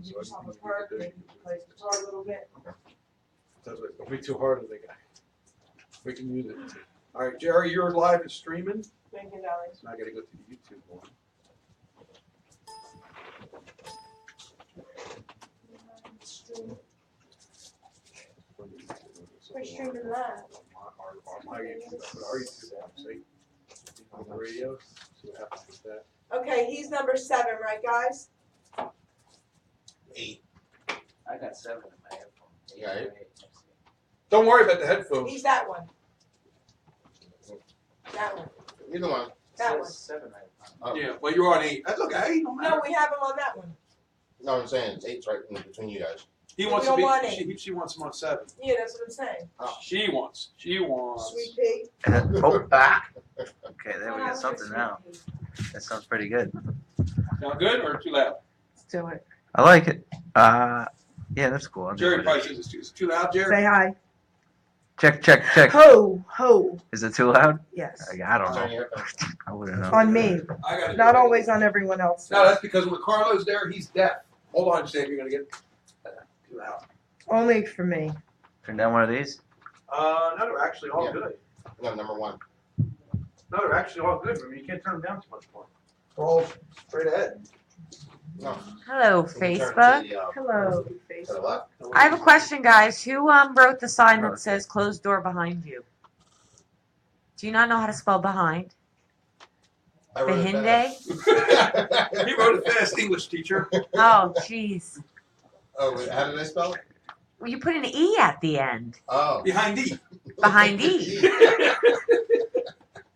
Give yourself a perk, maybe play guitar a little bit. Don't be too hard on the guy. We can use it. All right, Jerry, you're live and streaming. Thank you, darling. So I got to go to the YouTube one. We're streaming live. My YouTube, our YouTube app, see? On the radio. See what happens with that. Okay, he's number 7, right, guys? 8. I got 7 in my headphones. You got 8? Don't worry about the headphones. He's that one. That one. Either one. That one. 7 right now. Oh. Yeah, well, you're on 8. That's okay. No matter. No, we have him on that one. No, I'm saying it's 8's right in between you guys. He We wants don't to want be. She wants him on 7. Yeah, that's what I'm saying. She wants. Sweet pea. Oh, ah. Okay, there we got something now. That sounds pretty good. Sound good or too loud? Let's do it. I like it. Yeah, that's cool. I'll do Jerry it. probably says it's too loud, Jerry. Say hi. Check, check, check. Ho, ho. Is it too loud? Yes. I don't Turn know. your- I wouldn't know. On me. I got Not always on everyone else. No, that's because when Carlo's there, he's deaf. Hold on, Sam. You're gonna get too loud. Only for me. Turn down one of these. No, they're actually all Yeah. good. No, number 1. No, they're actually all good. I mean, you can't turn them down too much more. They're all straight ahead. No. Hello, Can you turn Facebook. to the, Hello, to the Facebook. left. I have a question, guys. Who wrote the sign that says "closed door behind you"? Do you not know how to spell behind? I wrote it Behinde? fast. He wrote it fast, English teacher. Oh, jeez. Oh, wait, how did I spell it? Well, you put an E at the end. Oh. Behind E. Behind E.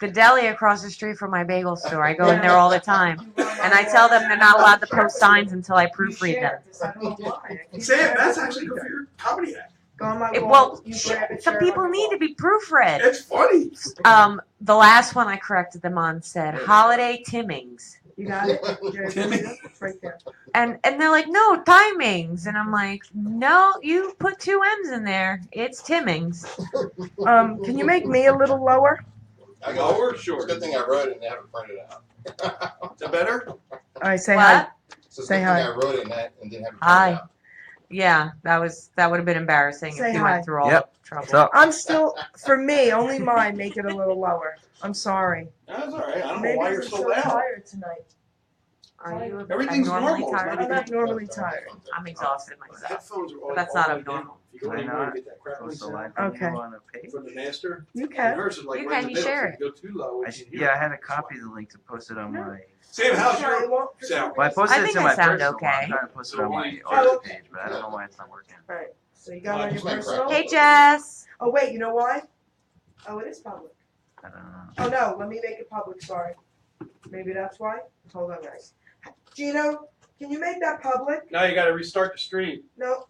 The deli across the street from my bagel store. I go in there all the time. And I tell them they're not allowed to post signs until I proofread them. Sam, that's actually good for your comedy act. Go on my It, wall. well, You grab it, some share it people on the need wall. to be proofread. It's funny. The last one I corrected them on said holiday Timmings. You got it? Jerry, Timmy. it's right there. And they're like, no, timings. And I'm like, no, you put 2 M's in there. It's Timmings. Can you make me a little lower? I go, Lower or it's a short? good thing I wrote it and haven't printed it out. Is that better? All right, say hi. What? So it's a Say good hi. thing I wrote it and didn't have it Hi. printed out. Yeah, that would have been embarrassing Say if you hi. went through all Yep. the trouble. What's up? I'm still, for me, only mine make it a little lower. I'm sorry. That's all right. I don't know Maybe why you're I'm so so loud. tired tonight. Are you Everything's abnormally normal. It's tired? not I'm not normally tired. I'm exhausted The myself. headphones are all, But that's all not the way down. abnormal. If you go Why anywhere, you not? get that crackling Post a sound line Okay. from you on a page. from the master. You And can. hers is like You right can, in you the middle. share So if you go too low. I, you can hear yeah, I it. had to copy the link to post it on my. Sam, how's Sorry, your it won't- for some sound? Well, I reason- posted I it think to I my sound personal one. okay. I'm trying to post it on my Oh. artist page, but I don't know why it's not working. All right, so you got it on your Just like personal? crack. Hey, Jess. Oh, wait, you know why? Oh, it is public. I don't know. Oh, no, let me make it public, sorry. Maybe that's why? Hold on, guys. Gino, can you make that public? Now you got to restart the stream. No,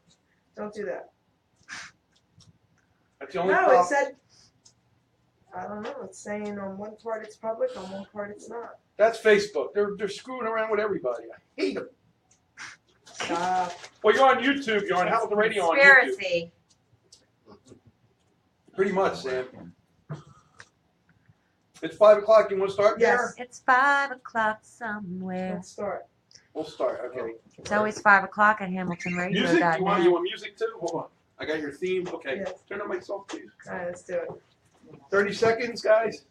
don't do that. That's the only No, it problem. said, I don't know, it's saying on one part it's public, on one part it's not. That's Facebook. They're screwing around with everybody. I hate them. Stop. Well, you're on YouTube. You're on Hamilton Radio on YouTube. Conspiracy. Pretty much, Sam. It's 5 o'clock. You want to start? Yes. Sarah? It's 5 o'clock somewhere. Let's start. We'll start. Okay. It's always 5 o'clock at Music? HamiltonRadio.net. You want music too? Hold on. I got your theme. Okay. Yes. Turn on my song, please. All right, let's do it. 30 seconds, guys.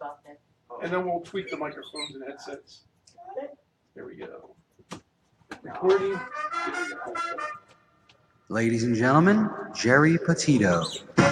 And then we'll tweak the microphones and headsets. There we go. Recording. Here we go. Ladies and gentlemen, Geri Petito.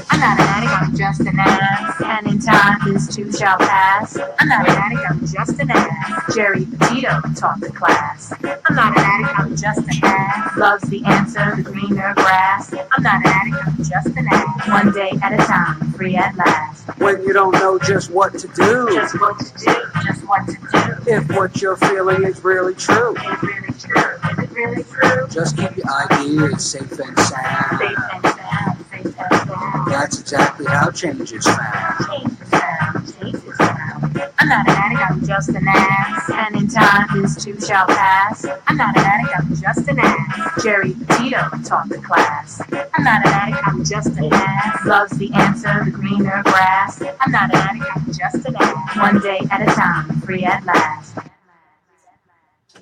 I'm not an addict, I'm just an ass. And in time, this too shall pass. I'm not an addict, I'm just an ass. Geri Petito taught the class. I'm not an addict, I'm just an ass. Love's the answer, the greener grass. I'm not an addict, I'm just an ass. One day at a time, free at last. When you don't know just what to do, Just what to do, just what to do. if what you're feeling is really true, Is it really true? Is it really true? just keep your ideas safe and Safe sound. and sound, safe and sound. That's exactly how change is found. Change the sound, change the sound. I'm not an addict, I'm just an ass. And in time, this too shall pass. I'm not an addict, I'm just an ass. Geri Petito taught the class. I'm not an addict, I'm just an ass. Love's the answer, the greener grass. I'm not an addict, I'm just an ass. One day at a time, free at last.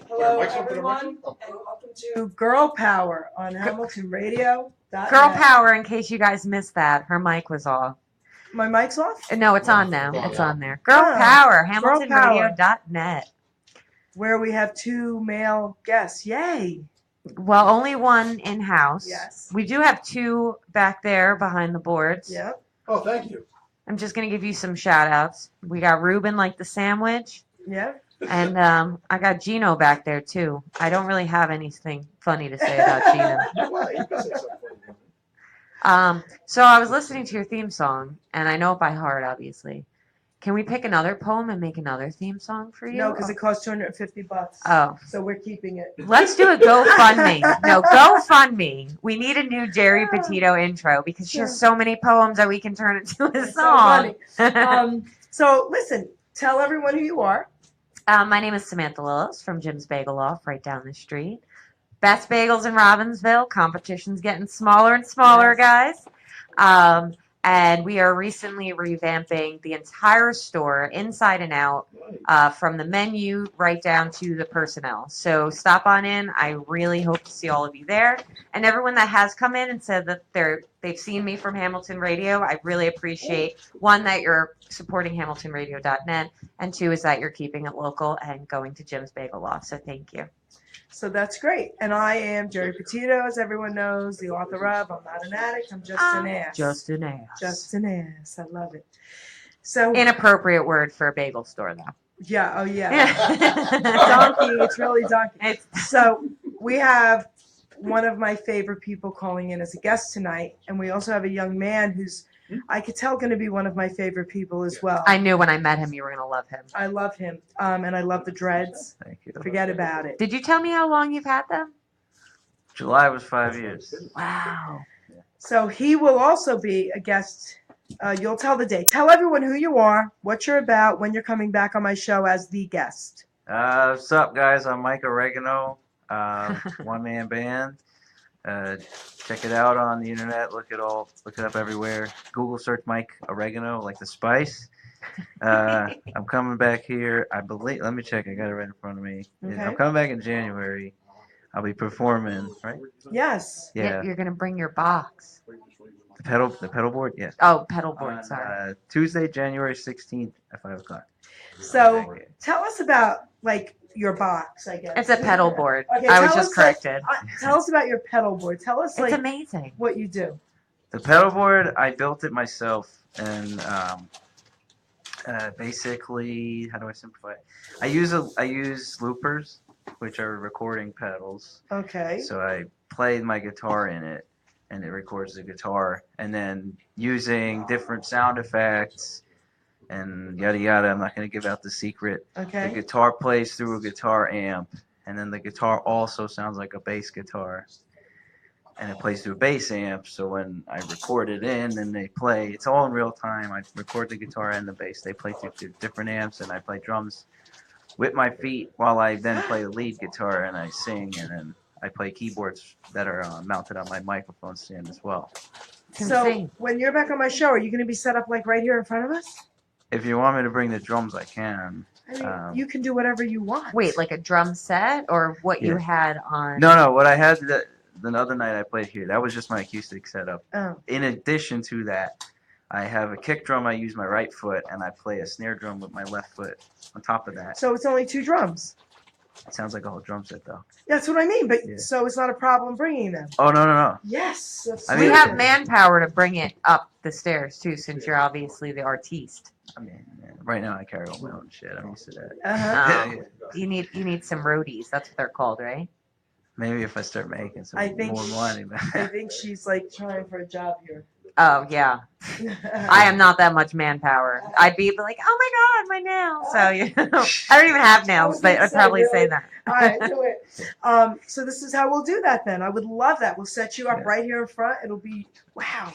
Hello, Hello, Mike's open, everyone, Mike's open. and welcome to Girl Power on Hamilton Radio. Girl power, in case you guys missed that, her mic was off. My mic's off? No, it's on now. It's on there. Girl Oh, power, Girl Power. HamiltonRadio.net. Where we have 2 male guests. Yay! Well, only one in-house. Yes. We do have 2 back there behind the boards. Yep. Oh, thank you. I'm just going to give you some shout-outs. We got Ruben like the sandwich. Yep. And I got Gino back there, too. I don't really have anything funny to say about Gino. Well, you can say something. So I was listening to your theme song, and I know it by heart, obviously. Can we pick another poem and make another theme song for you? No, because it costs $250. Oh. So we're keeping it. Let's do a GoFundMe. No, GoFundMe. We need a new Geri Petito intro because she has so many poems that we can turn into a It's so song. funny. So listen, tell everyone who you are. My name is Samantha Lillis from Jim's Bagel Off right down the street. Best bagels in Robbinsville. Competition's getting smaller and smaller, guys. And we are recently revamping the entire store inside and out, from the menu right down to the personnel. So stop on in. I really hope to see all of you there. And everyone that has come in and said that they've seen me from Hamilton Radio, I really appreciate, 1, that you're supporting HamiltonRadio.net, and 2 is that you're keeping it local and going to Jim's Bagel Off. So thank you. So that's great. And I am Geri Petito, as everyone knows, the author of I'm Not an Addict, I'm Just an Ass. Just an ass. Just an ass. I love it. So Inappropriate word for a bagel store, though. yeah, oh yeah. Donkey, it's really donkey. So we have one of my favorite people calling in as a guest tonight, and we also have a young man who's, I could tell, going to be one of my favorite people as well. I knew when I met him you were going to love him. I love him, and I love the dreads. Thank you. Forget about it. Did you tell me how long you've had them? July was 5 years. Wow. So he will also be a guest. You'll tell the date. Tell everyone who you are, what you're about, when you're coming back on my show as the guest. What's up, guys? I'm Mike Oregano, one-man band. Check it out on the internet. Look it up everywhere. Google search Mike Oregano, like the spice. I'm coming back here. I believe. Let me check. I got it right in front of me. Okay. I'm coming back in January. I'll be performing. Right? Yes. Yeah. You're going to bring your box. The pedal board. Yes. Oh, pedal board, On, sorry. Tuesday, January 16th at 5 o'clock. So tell us about your box, I guess. It's a pedal board. Okay, I was tell just us, corrected. Tell us about your pedal board. Tell us It's amazing. what you do. The pedal board, I built it myself, and basically, how do I simplify it? I use loopers, which are recording pedals. Okay. So I play my guitar in it, and it records the guitar, and then using different sound effects and yada yada. I'm not going to give out the secret. The Okay. guitar plays through a guitar amp, and then the guitar also sounds like a bass guitar, and it plays through a bass amp. So when I record it in and they play, it's all in real time. I record the guitar and the bass. They play through different amps, and I play drums with my feet while I then play the lead guitar, and I sing, and then I play keyboards that are mounted on my microphone stand as well. It's So insane. when you're back on my show, are you going to be set up like right here in front of us? If you want me to bring the drums, I can. I mean, you can do whatever you want. Wait, like a drum set or what you Yeah. had on? No, what I had the other night I played here, that was just my acoustic setup. Oh. In addition to that, I have a kick drum, I use my right foot, and I play a snare drum with my left foot on top of that. So it's only 2 drums. It sounds like a whole drum set, though. That's what I mean. But Yeah. so it's not a problem bringing them. Oh, no. Yes. I We mean- have manpower to bring it up the stairs too, since you're obviously the artiste. I mean, right now I carry all my own shit. I'm used to that. Uh-huh. Yeah. You need some roadies. That's what they're called, right? Maybe if I start making some I think more money. I think she's like trying for a job here. Oh yeah. I am not that much manpower. I'd be like, oh my god, my nails. So you know, I don't even have nails, but I'd probably say that. All right, do it. So this is how we'll do that then. I would love that. We'll set you up Yeah. right here in front. It'll be wow.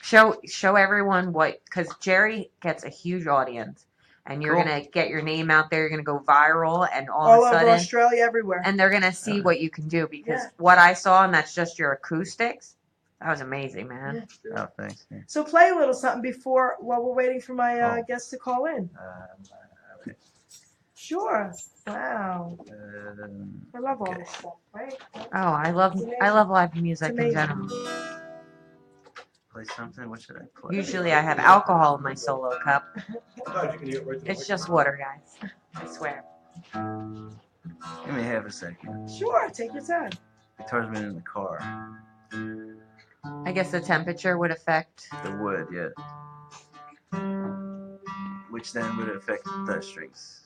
Sure. Show everyone because Geri gets a huge audience, and you're Cool. gonna get your name out there. You're gonna go viral, and all All of a over sudden, Australia, everywhere. and they're gonna see what you can do. Because Yeah. what I saw, and that's just your acoustics. That was amazing, man. Oh, thanks. Yeah. So play a little something while we're waiting for my Oh. guests to call in. Okay. Sure. Wow. I love all Okay. this stuff, right? Oh, I love live music in amazing. general. Play something. What should I play? Usually I have alcohol in my solo cup. God, you can hear it right to the It's just microphone. water, guys. I swear. Give me half a second. Sure. Take your time. Guitar's been in the car. I guess the temperature would affect. The wood, yeah. Which then would affect the strings.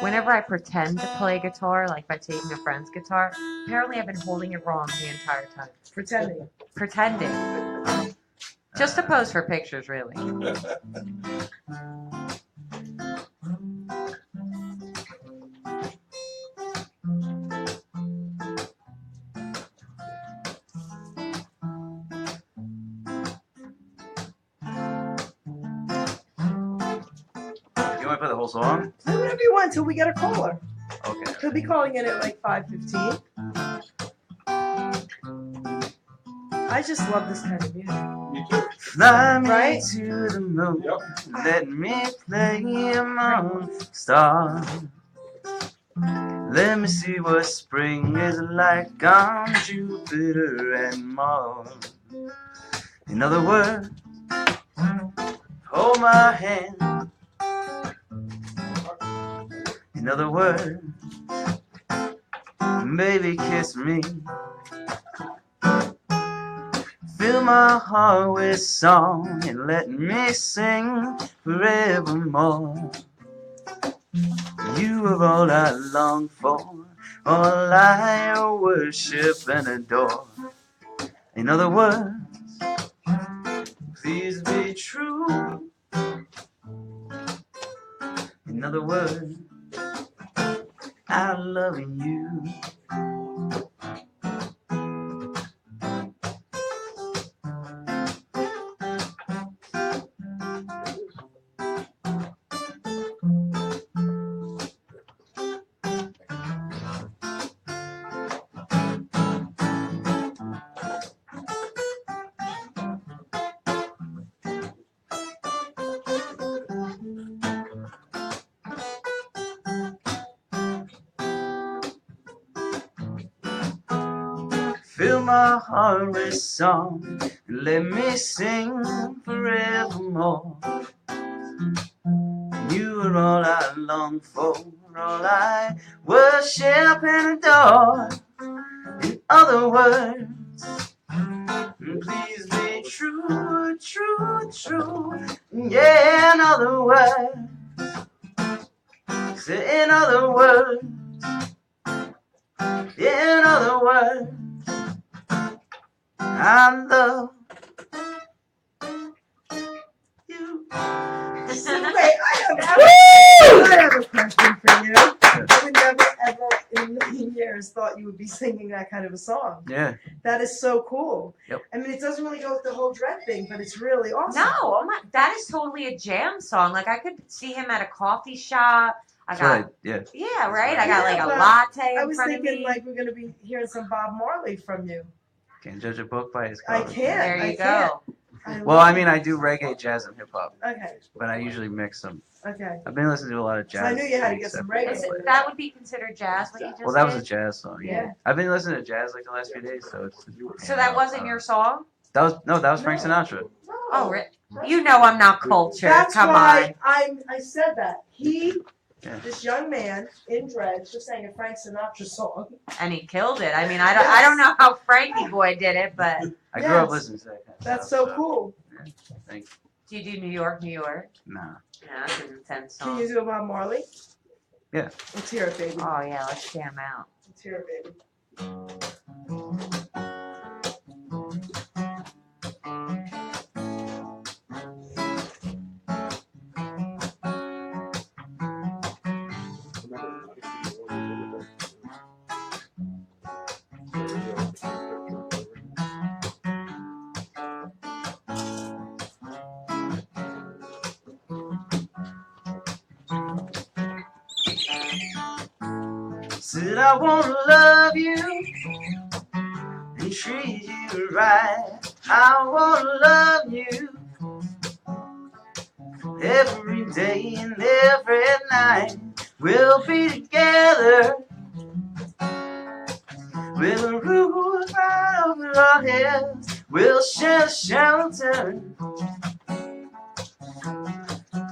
Whenever I pretend to play guitar, like by taking a friend's guitar, apparently I've been holding it wrong the entire time. Pretending. Pretending. Just to pose for pictures, really. You want to play the whole song? Do whatever you want until we get a caller. Okay. He'll be calling in at like 5:15. I just love this kind of music. Me too. Fly me Right? to the moon. Yep. Let me play among stars. Let me see what spring is like on Jupiter and Mars. In other words, hold my hand. In other words, baby, kiss me. Fill my heart with song and let me sing forevermore. You are all I long for, all I worship and adore. In other words, please be true. In other words, I'm loving you. Fill my heart with song and let me sing forevermore. You are all I long for, all I worship and adore. In other words, please be true, true, true. Yeah, in other words, say in other words, in other words, I love you. Wait, I have a question for you. I would never, ever in a million years thought you would be singing that kind of a song. Yeah. That is so cool. Yep. I mean, it doesn't really go with the whole dread thing, but it's really awesome. No, oh my, that is totally a jam song. Like I could see him at a coffee shop. I That's got, right. Yeah. yeah, right. I got like Yeah, a but latte I in was front of thinking me. like we're going to be hearing some Bob Marley from you. Can't judge a book by its I cover. can't. There I you can't. go. Well, I mean, I do reggae, jazz, and hip hop, Okay, but I usually mix them. okay. I've been listening to a lot of jazz. I knew you had to get except some for reggae. Is lately. it, that would be considered jazz, what you just Well, that was a did? jazz song. Yeah. Yeah. I've been listening to jazz like the last few days, so it's. So that wasn't your song? That was Frank No. Sinatra. Oh, you know I'm not cultured. That's Come why on. I said that. Yeah. This young man in dreads just sang a Frank Sinatra song. And he killed it. I mean, I don't know how Frankie Boy did it, but I grew up Yes. listening to that kind of That's stuff. so cool. Thank you. do you do New York, New York? Nah. Yeah, that's an intense Can song. you do a Bob Marley? Yeah. Let's hear it, baby. Oh yeah, let's jam out. Let's hear it, baby. Said I wanna love you and treat you right. I wanna love you every day and every night. We'll be together with a roof right over our heads. We'll share the shelter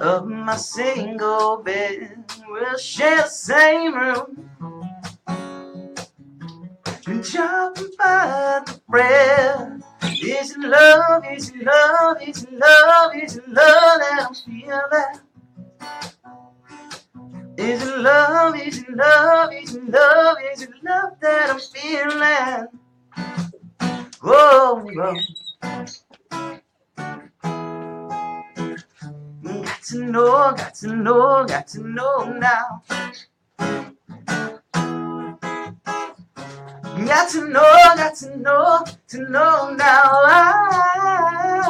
of my single bed. We'll share the same room and chop by the bread. Is it love, is it love, is it love, is it love that I'm feeling? Is it love, is it love, is it love, is it love that I'm feeling? Whoa, whoa. Got to know, got to know, got to know now. Got to know now.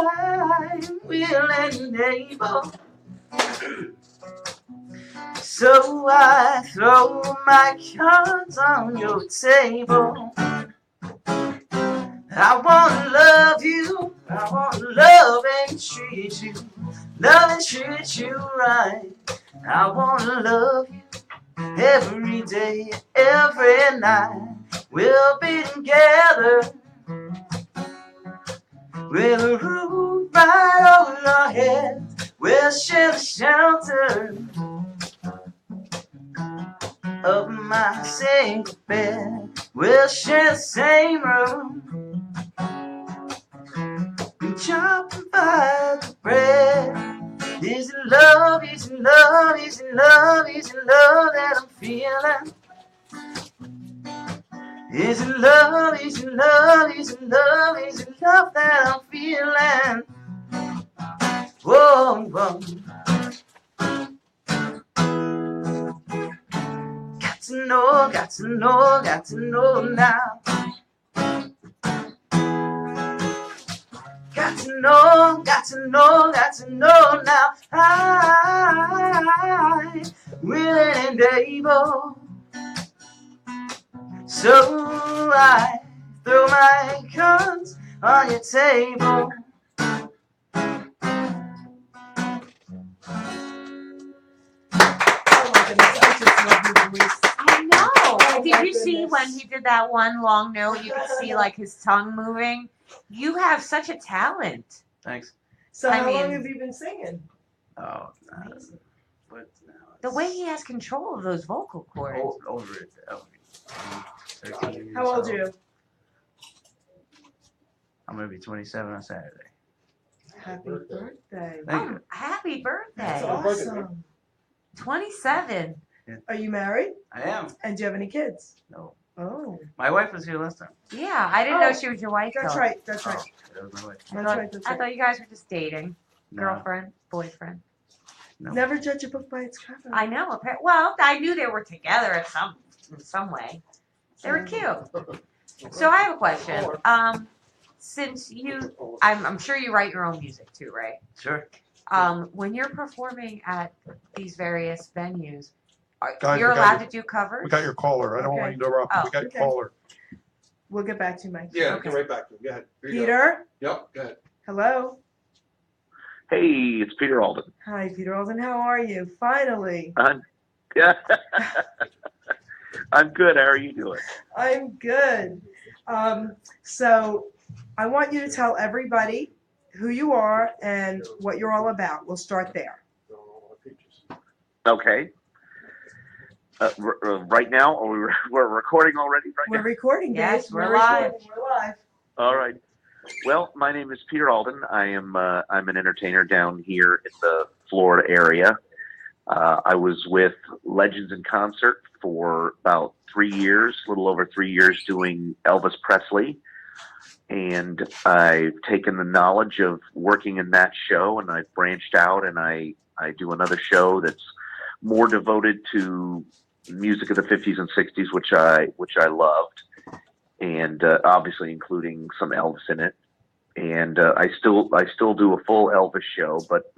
I'm willing and able. So I throw my cards on your table. I wanna love you, I wanna love and treat you right. I wanna love you every day, every night. We'll be together with a roof right over our heads. We'll share the shelter of my single bed. We'll share the same room and chop and bite the bread. Is it love, is it love, is it love, is it love that I'm feeling? Is it love, is it love, is it love, is it love that I'm feeling? Whoa, whoa. Got to know, got to know, got to know now. Got to know, got to know, got to know now. I'm willing and able. So I throw my cards on your table. Oh my goodness, I just love your voice. I know. Oh, Did my you see goodness. when he did that one long note? You could see like his tongue moving. You have such a talent. Thanks. So I how long mean- have you been singing? Oh, but now The way he has control of those vocal cords. over it. 13 years How old are you? I'm gonna be 27 on Saturday. Happy birthday. Thank you. Happy That's birthday. awesome. 27. Are you married? I am. And do you have any kids? No. Oh, My wife was here last time. Yeah, I didn't know she was your wife. that's though. right. That's right. Oh, that was my wife. I That's thought, right. That's I right. thought you guys were just dating. No. Girlfriend, boyfriend. No. Never judge a book by its cover. I know. Well, I knew they were together in some way. They were cute. So I have a question. Since I'm sure you write your own music too, right? Sure. When you're performing at these various venues, Guys, you're we got allowed your- to do covers? We got your caller. I don't want to interrupt. Oh. We got your Okay. caller. We'll get back to you, Mike. Yeah, Okay. get right back to him. Go ahead. Here you go. Peter, Yep, go ahead. hello. Hey, it's Peter Alden. Hi, Peter Alden. How are you? Finally. I'm good. How are you doing? I'm good. So I want you to tell everybody who you are and what you're all about. We'll start there. Okay. Right now, or we're recording already? We're recording, Dave. Yes, we're live. recording. We're live. All right. Well, my name is Peter Alden. I'm an entertainer down here in the Florida area. I was with Legends in Concert for about 3 years, a little over 3 years, doing Elvis Presley. And I've taken the knowledge of working in that show, and I've branched out, and I do another show that's more devoted to music of the 50s and 60s, which I loved, and obviously including some Elvis in it. And I still do a full Elvis show, but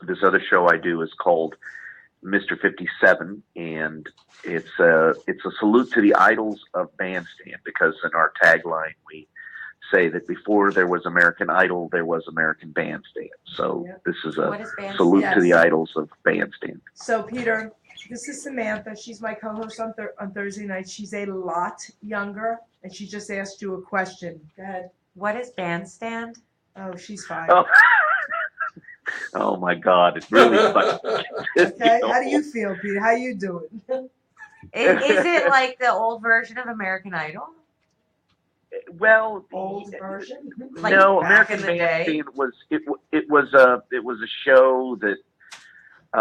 this other show I do is called Mr. 57, and it's a salute to the idols of Bandstand, because in our tagline we say that before there was American Idol, there was American Bandstand. So Yep. this is What a is Bandstand? salute to the Yes. idols of Bandstand. So Peter, this is Samantha. She's my co-host on Thursday night. She's a lot younger, and she just asked you a question. Go ahead. What is Bandstand? Oh, she's fine. Oh, oh my God! It's really funny. Okay. How do you feel, Peter? How you doing? Is it like the old version of American Idol? Well, Old version. Like no, back American in the day? Bandstand was it was a show that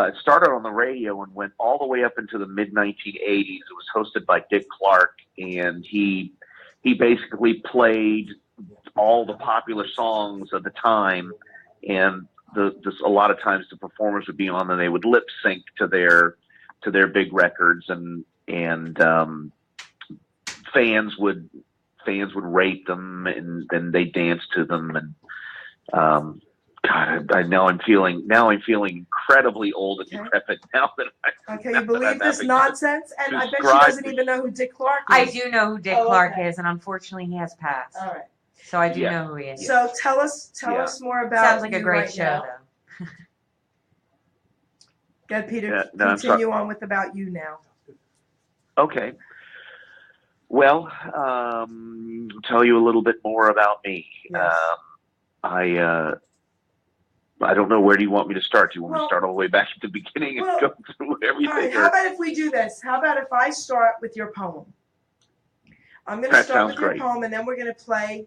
it started on the radio and went all the way up into the mid 1980s. It was hosted by Dick Clark, and he basically played all the popular songs of the time, and a lot of times the performers would be on and they would lip sync to their big records, and fans would rate them, and then they dance to them, and God, I know I'm feeling incredibly old and decrepit now that Okay, you believe this nonsense? And I bet she describe doesn't even know who Dick Clark is. I do know who Dick Oh, Clark okay. is, and unfortunately he has passed. All right. So I do Yeah. know who he is. So tell us more about. Sounds like a you great right show, now. though. Good, Peter. Yeah, no, I'm continue on with about you now. Okay. Well, tell you a little bit more about me. Yes. I don't know, where do you want me to start? Do you want me Well- to start all the way back at the beginning and well, go through everything? All right. or- How about if we do this? How about if I start with your poem? I'm going to That start sounds with your great. poem, and then we're going to play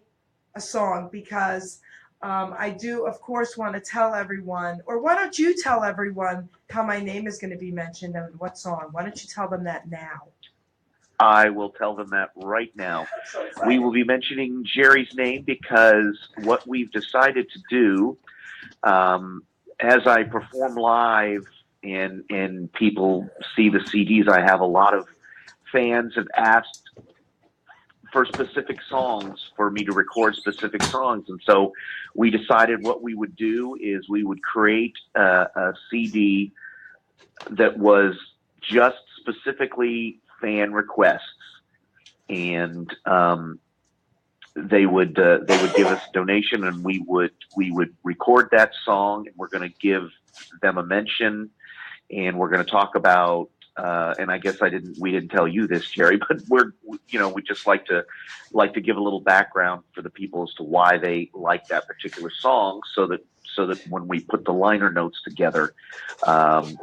a song because I do, of course, want to tell everyone, or why don't you tell everyone how my name is going to be mentioned and what song? Why don't you tell them that now? I will tell them that right now. So excited. We will be mentioning Jerry's name because what we've decided to do, as I perform live and people see the CDs, I have a lot of fans have asked for specific songs, for me to record specific songs. And so we decided what we would do is we would create a CD that was just specifically fan requests, and they would give us a donation, and we would record that song, and we're going to give them a mention, and we're going to talk about and I guess we didn't tell you this, Jerry, but we just like to give a little background for the people as to why they like that particular song, so that when we put the liner notes together,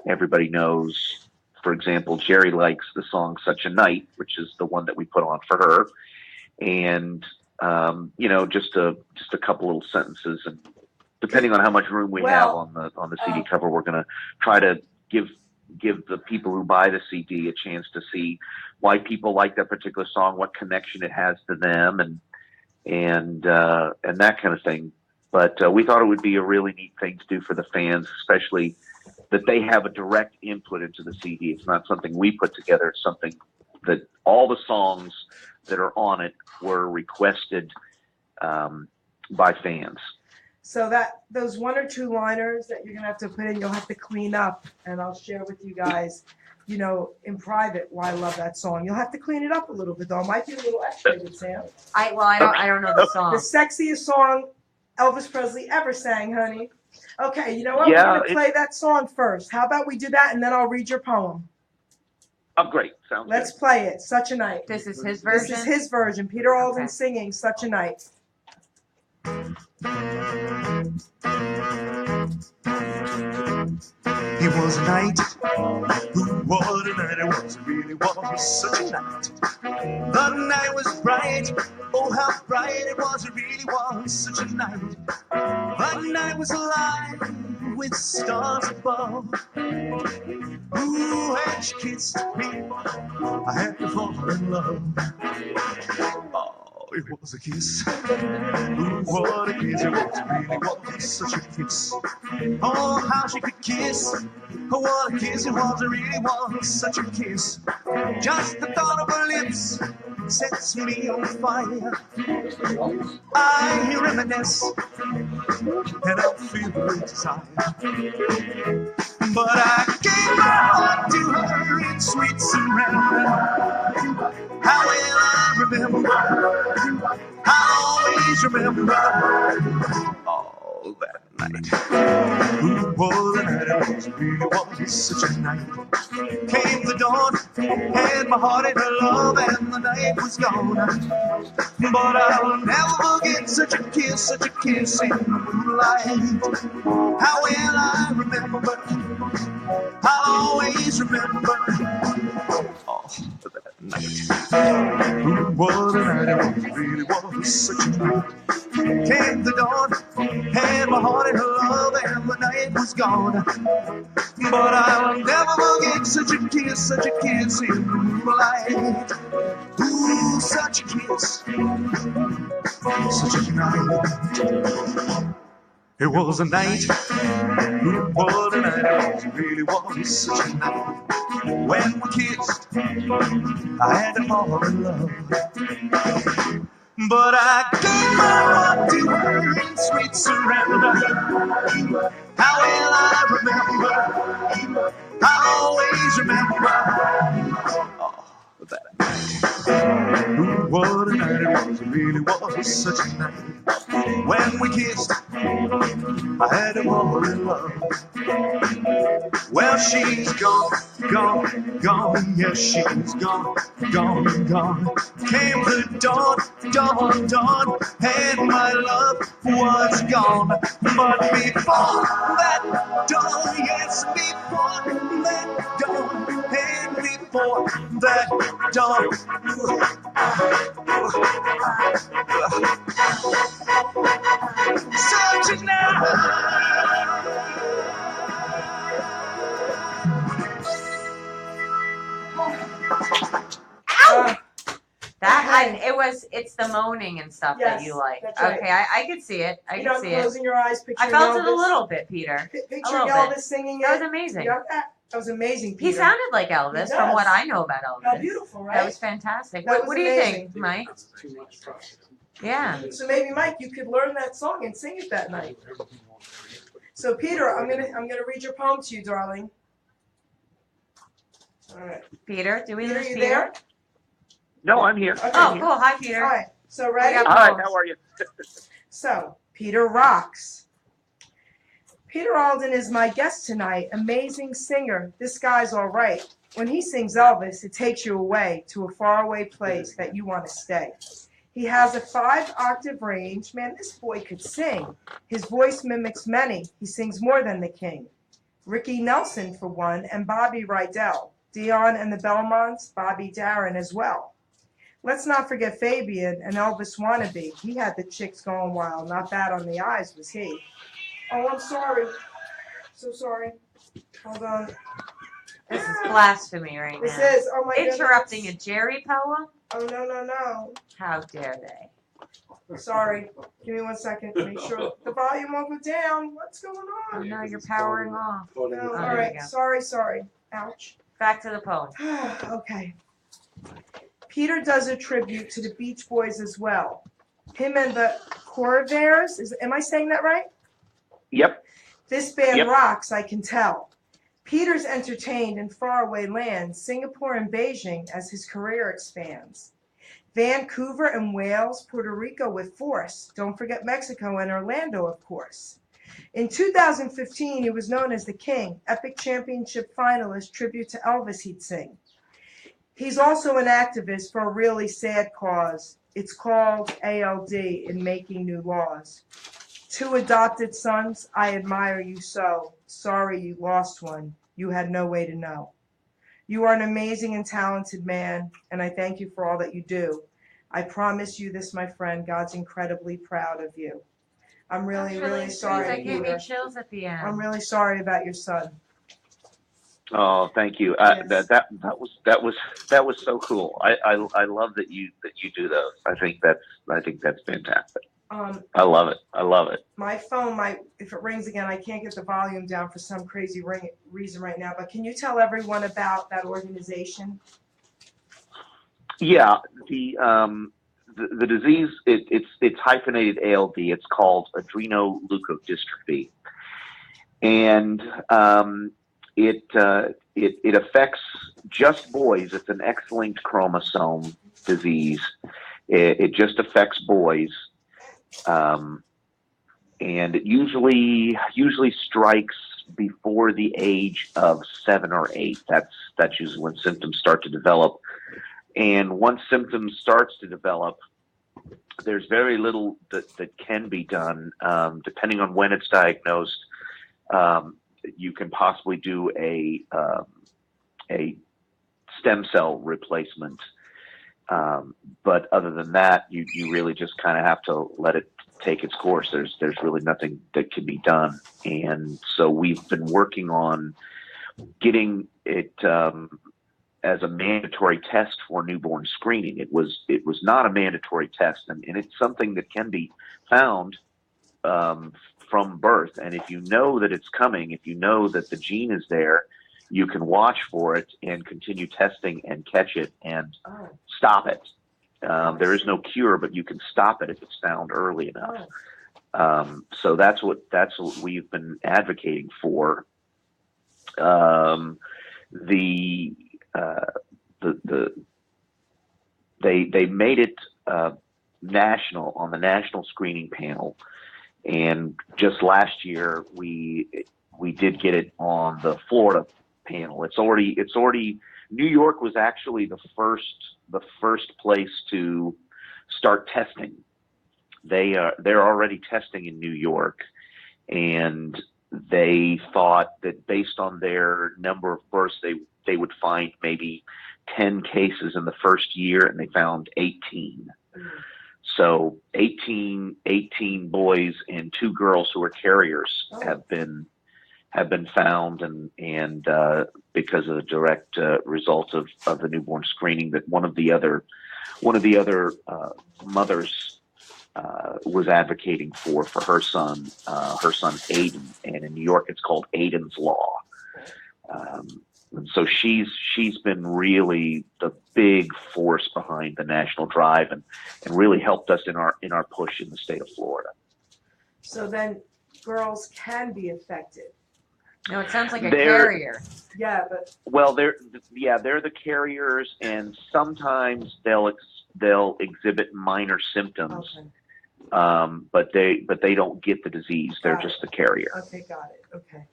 everybody knows. For example, Jerry likes the song "Such a Night," which is the one that we put on for her, and just a couple little sentences, and depending on how much room we have on the CD cover, we're going to try to give the people who buy the CD a chance to see why people like that particular song, what connection it has to them, and that kind of thing. But we thought it would be a really neat thing to do for the fans, especially that they have a direct input into the CD. It's not something we put together. It's something that all the songs that are on it were requested by fans. So that those one or two liners that you're going to have to put in, you'll have to clean up, and I'll share with you guys, in private, why I love that song. You'll have to clean it up a little bit, though. It might be a little X-rated, Sam. I don't know the song. The sexiest song Elvis Presley ever sang, honey. Okay, you know what? Yeah, We're going to play that song first. How about we do that, and then I'll read your poem. Oh, great. Sounds Let's good. play it. Such a Night. This is his version? This is his version. Peter Alden Okay. singing Such a Night. It was a night, what a night it was, it really was such a night. The night was bright, oh how bright it was, it really was such a night. The night was alive with stars above. Ooh, and she kissed me, I had to fall in love. Oh, it was a kiss, ooh, what a kiss, it was, it really was such a kiss. Oh, how she could kiss, oh, what a kiss it was, it really was such a kiss. Just the thought of her lips sets me on fire. I reminisce and I feel great desire. But I gave my heart to her in sweet surrender. How will I remember? I'll always always remember. Oh, that night. Ooh, what a night it was, it really was such a night. Came the dawn, had my heart in her love, and the night was gone. But I'll never forget such a kiss in the moonlight. How will I remember? I'll always remember. Oh, that night. Ooh, what a night it was, it really was such a night. Came the dawn, had my heart in her love, and the night was gone. But I'll never forget such a kiss in the moonlight. Ooh, such a kiss, such a night. It was a night, ooh, what a night it was, it really was such a night. When we kissed, I had to fall in love. But I gave my heart to her in sweet surrender. How will I remember? I'll always remember. Oh, that night. Ooh, what a night it was, it really was such a night. When we kissed, I had to fall in love. Well, she's gone, gone, gone. Yes, she's gone, gone, gone. Came the dawn, dawn, dawn, and my love was gone. But before that dawn, yes, before that dawn, and before that dawn, such a night. It's the moaning and stuff that you Yes, like. that's right. Okay, I could see it. I You could know, see it. closing your eyes, picture I felt Elvis. it a little bit, Peter. Picture little Elvis bit. singing That it. was amazing. You got that? That was amazing, Peter. He sounded like Elvis from what does. I know about Elvis. How beautiful, right? That was fantastic. That What was do you amazing. think, Mike? Too much trust. Yeah. So maybe, Mike, you could learn that song and sing it that night. So Peter, I'm gonna read your poem to you, darling. All right. Peter, do we Peter, lose you Peter? there? No, I'm here. Okay. Oh, cool. Hi, Peter. All right. So ready? We got Hi, poems. how are you? So, Peter rocks. Peter Alden is my guest tonight. Amazing singer. This guy's all right. When he sings Elvis, it takes you away to a faraway place that you want to stay. He has a 5-octave range. Man, this boy could sing. His voice mimics many. He sings more than the king. Ricky Nelson, for one, and Bobby Rydell. Dion and the Belmonts, Bobby Darin as well. Let's not forget Fabian, an Elvis wannabe. He had the chicks going wild. Not bad on the eyes, was he? Oh, I'm sorry. So sorry. Hold on. This is blasphemy right This now. is, oh my goodness. Interrupting a Jerry poem? Oh, no. How dare they? Sorry. Give me 1 second. Make sure the volume won't go down. What's going Oh, on? no, you're powering off. No, there all you right. go. Sorry. Ouch. Back to the poem. Okay. Peter does a tribute to the Beach Boys as well. Him and the Corvairs. Am I saying that right? Yep. This band Yep. rocks, I can tell. Peter's entertained in faraway lands, Singapore and Beijing, as his career expands. Vancouver and Wales, Puerto Rico with force. Don't forget Mexico and Orlando, of course. In 2015, he was known as the King, Epic Championship finalist, tribute to Elvis he'd sing. He's also an activist for a really sad cause. It's called ALD, in Making New Laws. 2 adopted sons, I admire you so. Sorry you lost one. You had no way to know. You are an amazing and talented man, and I thank you for all that you do. I promise you this, my friend. God's incredibly proud of you. I'm really, really sorry, I gave me Peter. chills at the end. I'm really sorry about your son. Oh, thank you. Yes. That was so cool. I love that you do those. I think that's fantastic. I love it. My phone if it rings again, I can't get the volume down for some crazy reason right now. But can you tell everyone about that organization? Yeah, the disease it's hyphenated ALD. It's called adrenoleukodystrophy, and it affects just boys. It's an X-linked chromosome disease. It just affects boys. And it usually strikes before the age of 7 or 8. That's usually when symptoms start to develop. And once symptoms starts to develop, there's very little that can be done. Depending on when it's diagnosed, you can possibly do a stem cell replacement. But other than that, you really just kind of have to let it take its course. There's really nothing that can be done. And so we've been working on getting it as a mandatory test for newborn screening. It was not a mandatory test, and it's something that can be found from birth. And if you know that it's coming, if you know that the gene is there, you can watch for it and continue testing and catch it and stop it. There is no cure, but you can stop it if it's found early enough. So that's what we've been advocating for. They made it national on the national screening panel, and just last year we did get it on the Florida panel. It's already New York was actually the first place to start testing. They're already testing in New York, and they thought that based on their number of births, they would find maybe 10 cases in the first year, and they found 18. So 18 boys and 2 girls who are carriers have been found, and because of the direct result of the newborn screening that one of the other mothers was advocating for her son Aiden, and in New York it's called Aiden's Law. And so she's been really the big force behind the national drive, and really helped us in our push in the state of Florida. So then girls can be affected. No, it sounds like a carrier. Yeah, but well, they're the carriers, and sometimes they'll exhibit minor symptoms, but they don't get the disease. They're just the carrier. Okay, got it. Okay.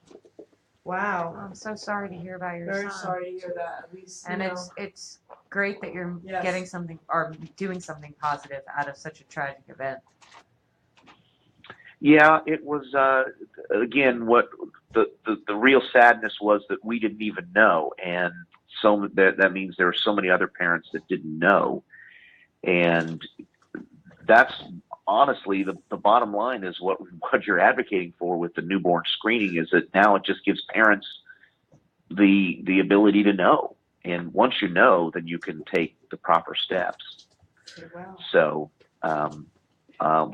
Wow. I'm so sorry to hear about your son. Very sorry to hear that. At least, and it's great that you're getting something or doing something positive out of such a tragic event. Yeah, it was again what the real sadness was that we didn't even know, and so that means there are so many other parents that didn't know, and that's honestly the bottom line is what you're advocating for with the newborn screening is that now it just gives parents the ability to know, and once you know, then you can take the proper steps. Wow. So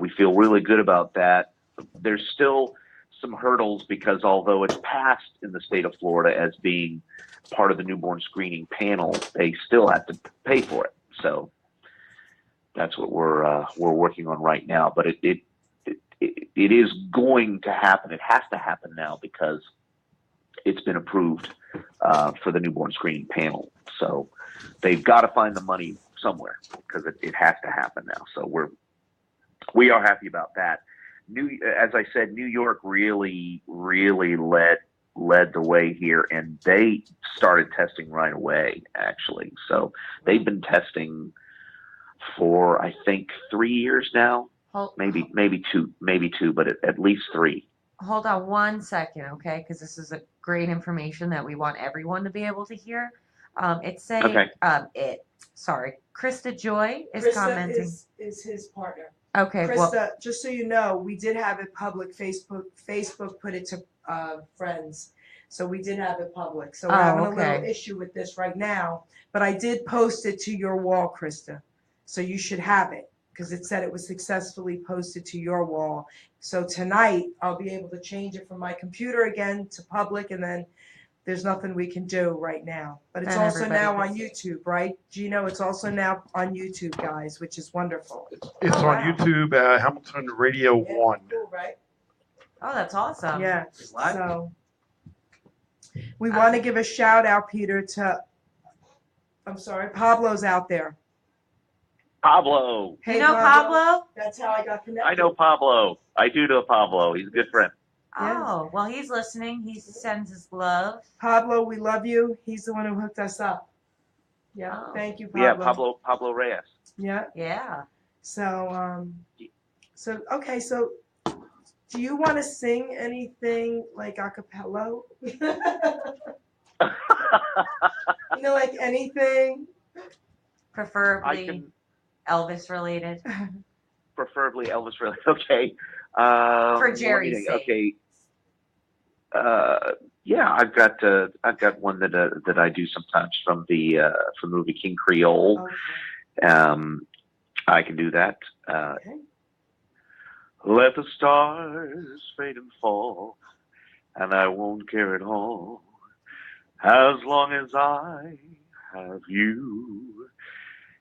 we feel really good about that. There's still some hurdles because although it's passed in the state of Florida as being part of the newborn screening panel, they still have to pay for it. So that's what we're working on right now. But it is going to happen. It has to happen now because it's been approved for the newborn screening panel. So they've got to find the money somewhere because it has to happen now. So we are happy about that. As I said, New York really led the way here, and they started testing right away, actually. So they've been testing for, I think, 3 years now, maybe two, but at least 3. Hold on 1 second, okay? Because this is a great information that we want everyone to be able to hear. It's saying, Krista Joy is commenting. Is his partner. Okay, Krista, just so you know, we did have it public. Facebook put it to friends, so we did have it public. So we're having a little issue with this right now, but I did post it to your wall, Krista. So you should have it because it said it was successfully posted to your wall. So tonight I'll be able to change it from my computer again to public, and then there's nothing we can do right now. But it's also now on YouTube, right? Gino, it's also now on YouTube, guys, which is wonderful. It's on YouTube, Hamilton Radio 1. Cool, right? Oh, that's awesome. Yeah. So we want to give a shout out, Peter, to, I'm sorry, Pablo's out there. Pablo. Hey, You know Pablo? That's how I got connected. I know Pablo. I do know Pablo. He's a good friend. Yes. Oh, well, he's listening. He sends his love. Pablo, we love you. He's the one who hooked us up. Yeah. Oh. Thank you, Pablo. Yeah, Pablo Reyes. Yeah. Yeah. So, okay. So, do you want to sing anything like a cappella? Like anything? Preferably Elvis related. Preferably Elvis related. Okay. For Jerry's let me sake. think. Okay. Yeah, I've got one that I do sometimes from the movie King Creole. Okay. I can do that. Okay. Let the stars fade and fall, and I won't care at all, as long as I have you.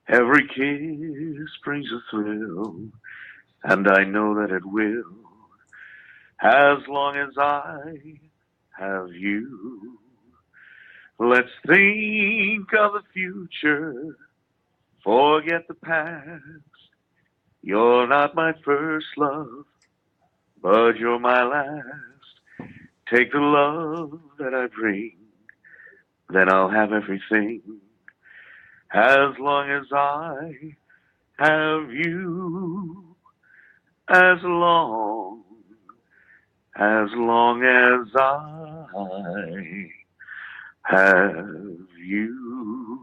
Every kiss brings a thrill, and I know that it will, as long as I have you. Let's think of the future, forget the past. You're not my first love, but you're my last. Take the love that I bring, then I'll have everything, as long as I have you. As long as I have you.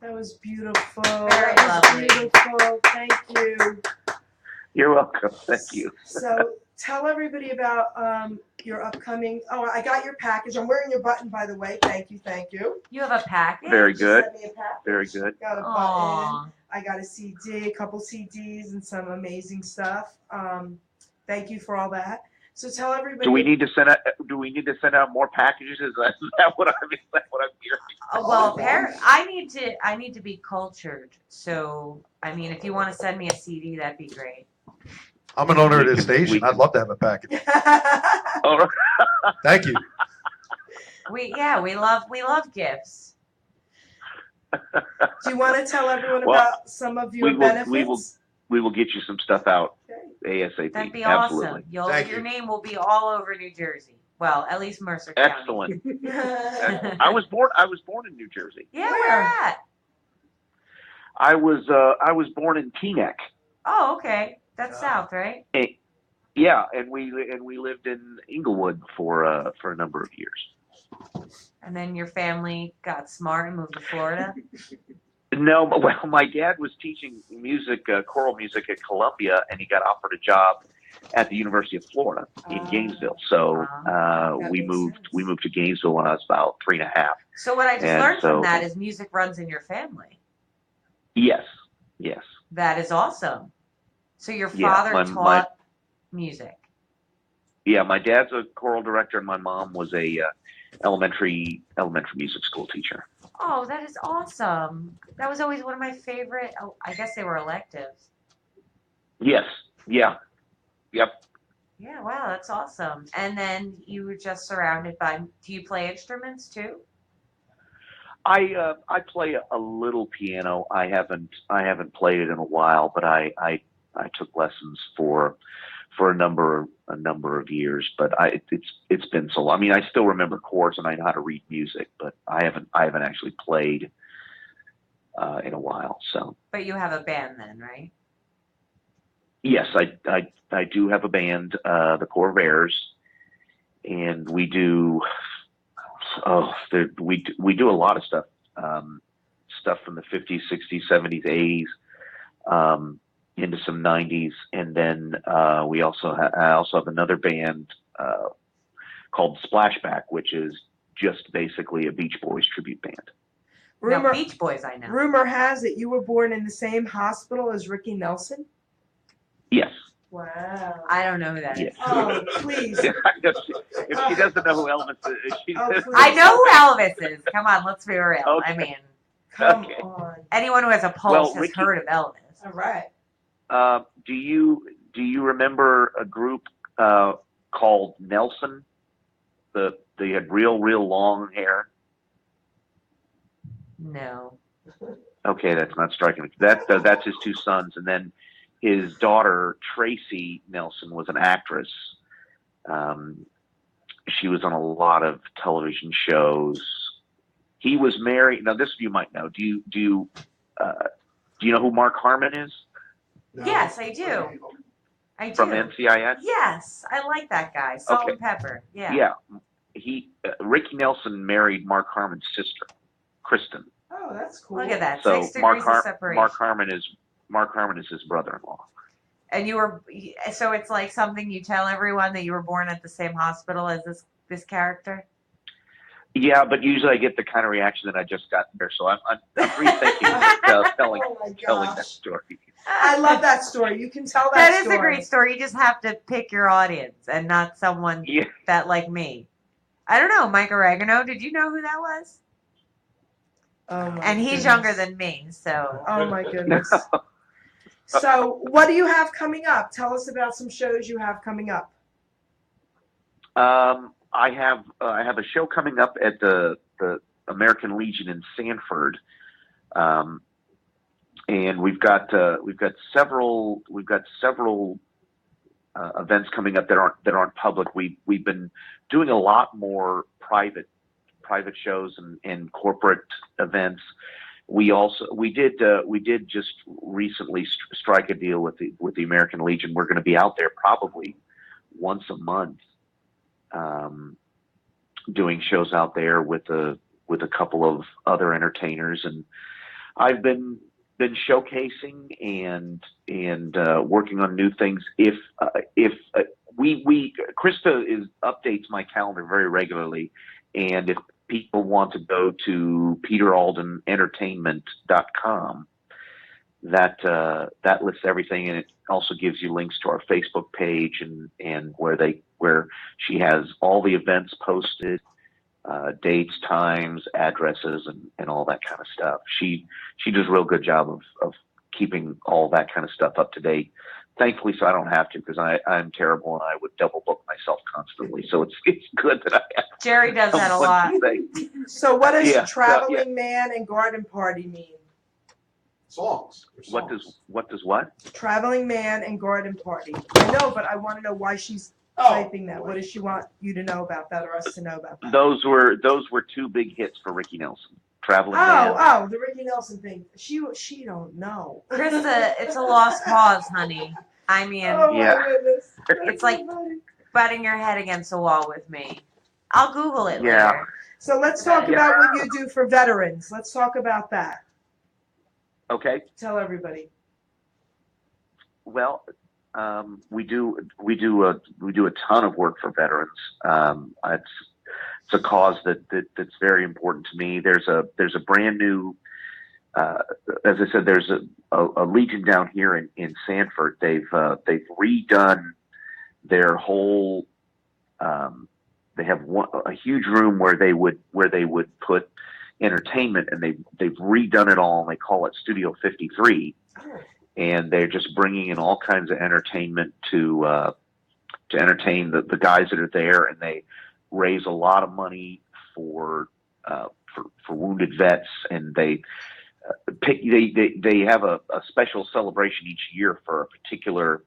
That was beautiful. Very That was lovely. beautiful. Thank you. You're welcome. Thank you. So tell everybody about your upcoming. Oh, I got your package. I'm wearing your button, by the way. Thank you. Thank you. You have a package? Very You good. sent me a package. Very good. Got a button. Aw. I got a CD, a couple CDs, and some amazing stuff. Thank you for all that. So tell everybody. Do we need to send out more packages? Is that what I'm hearing? Well, I need to be cultured. So, I mean, if you want to send me a CD, that'd be great. I'm an owner of this station. I'd love to have a package. All right. Thank you. We love gifts. Do you want to tell everyone Well, about some of your benefits? We will get you some stuff out ASAP. That'd be Absolutely. awesome. Your name will be all over New Jersey. Well, at least Mercer County. Excellent. I was born in New Jersey. Yeah, where at? I was born in Teaneck. Oh, okay. That's south, right? Yeah, and we lived in Inglewood for a number of years. And then your family got smart and moved to Florida. No, well, my dad was teaching music, choral music at Columbia, and he got offered a job at the University of Florida in Gainesville. So we moved to Gainesville when I was about 3.5. So what I just learned from that is music runs in your family. Yes. That is awesome. So your father taught music. Yeah, my dad's a choral director, and my mom was a elementary music school teacher. Oh, that is awesome. That was always one of my favorite. Oh, I guess they were electives. Yes. Yeah. Yep. Yeah, wow, that's awesome. And then you were just surrounded by. Do you play instruments too? I play a little piano. I haven't played it in a while, but I took lessons for a number of years. But it's been so long. I mean, I still remember chords and I know how to read music, but I haven't actually played in a while. So. But you have a band then, right? Yes, I do have a band, the Corvairs, and we do. We do a lot of stuff, stuff from the 50s, 60s, 70s, 80s, into some 90s, and then I also have another band called Splashback, which is just basically a Beach Boys tribute band. Now, Beach Boys, I know. Rumor has it you were born in the same hospital as Ricky Nelson. Yes. Wow. I don't know who that is. Oh, please. If she doesn't know who Elvis is, I know who Elvis is. Come on, let's be real. Okay. I mean, come on. Anyone who has a pulse has Ricky, heard of Elvis. All right. Do you remember a group called Nelson? They had real long hair. No. Okay, that's not striking me. That's his two sons, and then his daughter Tracy Nelson was an actress. She was on a lot of television shows. He was married. Now, this you might know. Do you know who Mark Harmon is? Yes, I do. I do. From NCIS? Yes, I like that guy. Salt Okay. and Pepper. Yeah. Yeah. Ricky Nelson married Mark Harmon's sister, Kristen. Oh, that's cool. Look at that. So 6 degrees of separation. Mark Harmon is his brother-in-law. And so it's like something you tell everyone that you were born at the same hospital as this character? Yeah, but usually I get the kind of reaction that I just got there, so I'm rethinking telling that story. I love that story. You can tell That that is story. a great story. You just have to pick your audience and not someone that like me. I don't know, Mike Oregano. Did you know who that was? Oh my And he's goodness. younger than me, so. Oh my goodness. So, what do you have coming up? Tell us about some shows you have coming up. I have a show coming up at the American Legion in Sanford, and we've got several events coming up that aren't public. We've been doing a lot more private shows and corporate events. We did just recently strike a deal with the American Legion. We're going to be out there probably once a month, doing shows out there with a couple of other entertainers, and I've been showcasing and working on new things. If Krista updates my calendar very regularly, and if people want to go to peteraldenentertainment.com, that lists everything, and it also gives you links to our Facebook page and where she has all the events posted, dates, times, addresses, and all that kind of stuff. She does a real good job of keeping all that kind of stuff up to date. Thankfully, so I don't have to, because I'm terrible and I would double book myself constantly. So it's good that I have. Jerry does that a lot. So, what does Yeah, Traveling Man and Garden Party mean? Songs. What does what? Traveling Man and Garden Party. I know, but I want to know why she's typing that. What does she want you to know about that, or us to know about that? Those were two big hits for Ricky Nelson. Traveling Man. Oh, the Ricky Nelson thing. She don't know. Krista, it's a lost cause, honey. I mean, Oh my goodness. it's like butting your head against a wall with me. I'll Google it Yeah. later. So let's talk about what you do for veterans. Let's talk about that. Okay. Tell everybody. Well, we do a ton of work for veterans. It's a cause that's very important to me. There's a brand new, as I said, there's a Legion down here in Sanford. They've redone their whole. They have a huge room where they would put entertainment, and they've redone it all, and they call it Studio 53. And they're just bringing in all kinds of entertainment to entertain the guys that are there, and they raise a lot of money for wounded vets, and they have a special celebration each year for a particular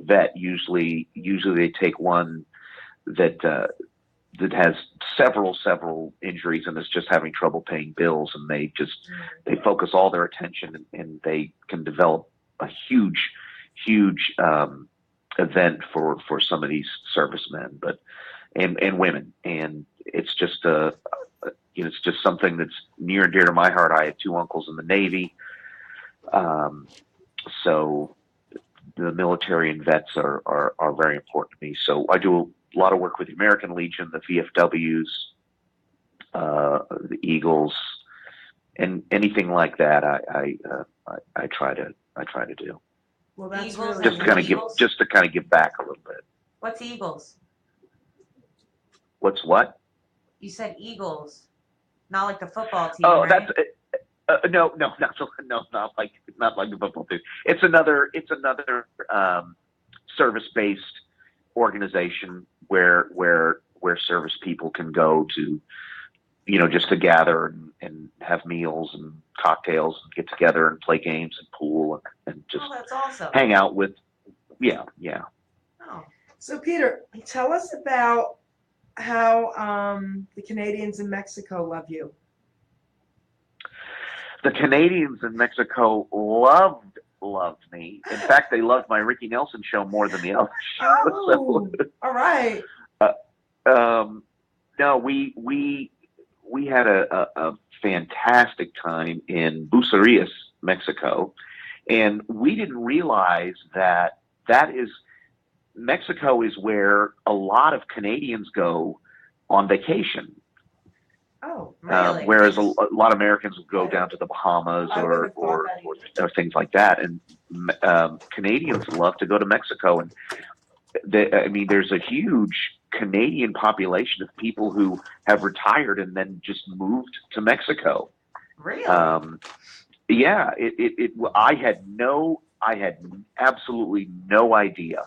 vet. Usually they take one that has several injuries and is just having trouble paying bills, and they focus all their attention, and they can develop a huge event for some of these servicemen, and women, and it's just it's just something that's near and dear to my heart. I had two uncles in the Navy, so the military and vets are very important to me. So I do a lot of work with the American Legion, the VFWs, the Eagles, and anything like that. I try to do. Well, that's Eagles really just to kind of give back a little bit. What's Eagles? What's what? You said Eagles, not like the football team. Oh, right? that's no, not like the football team. It's another service-based organization where service people can go to just to gather and have meals and cocktails and get together and play games and pool and just Oh, that's awesome. hang out with. Yeah. Oh. So Peter, tell us about how the Canadians in Mexico love you. The Canadians in Mexico loved me. In fact, they loved my Ricky Nelson show more than the other show. Oh, all right. No, we had a fantastic time in Bucerias, Mexico, and we didn't realize that Mexico is where a lot of Canadians go on vacation. Oh, really? Whereas a lot of Americans will go down to the Bahamas or things like that, and Canadians love to go to Mexico. And there's a huge Canadian population of people who have retired and then just moved to Mexico. Really? Yeah. I had absolutely no idea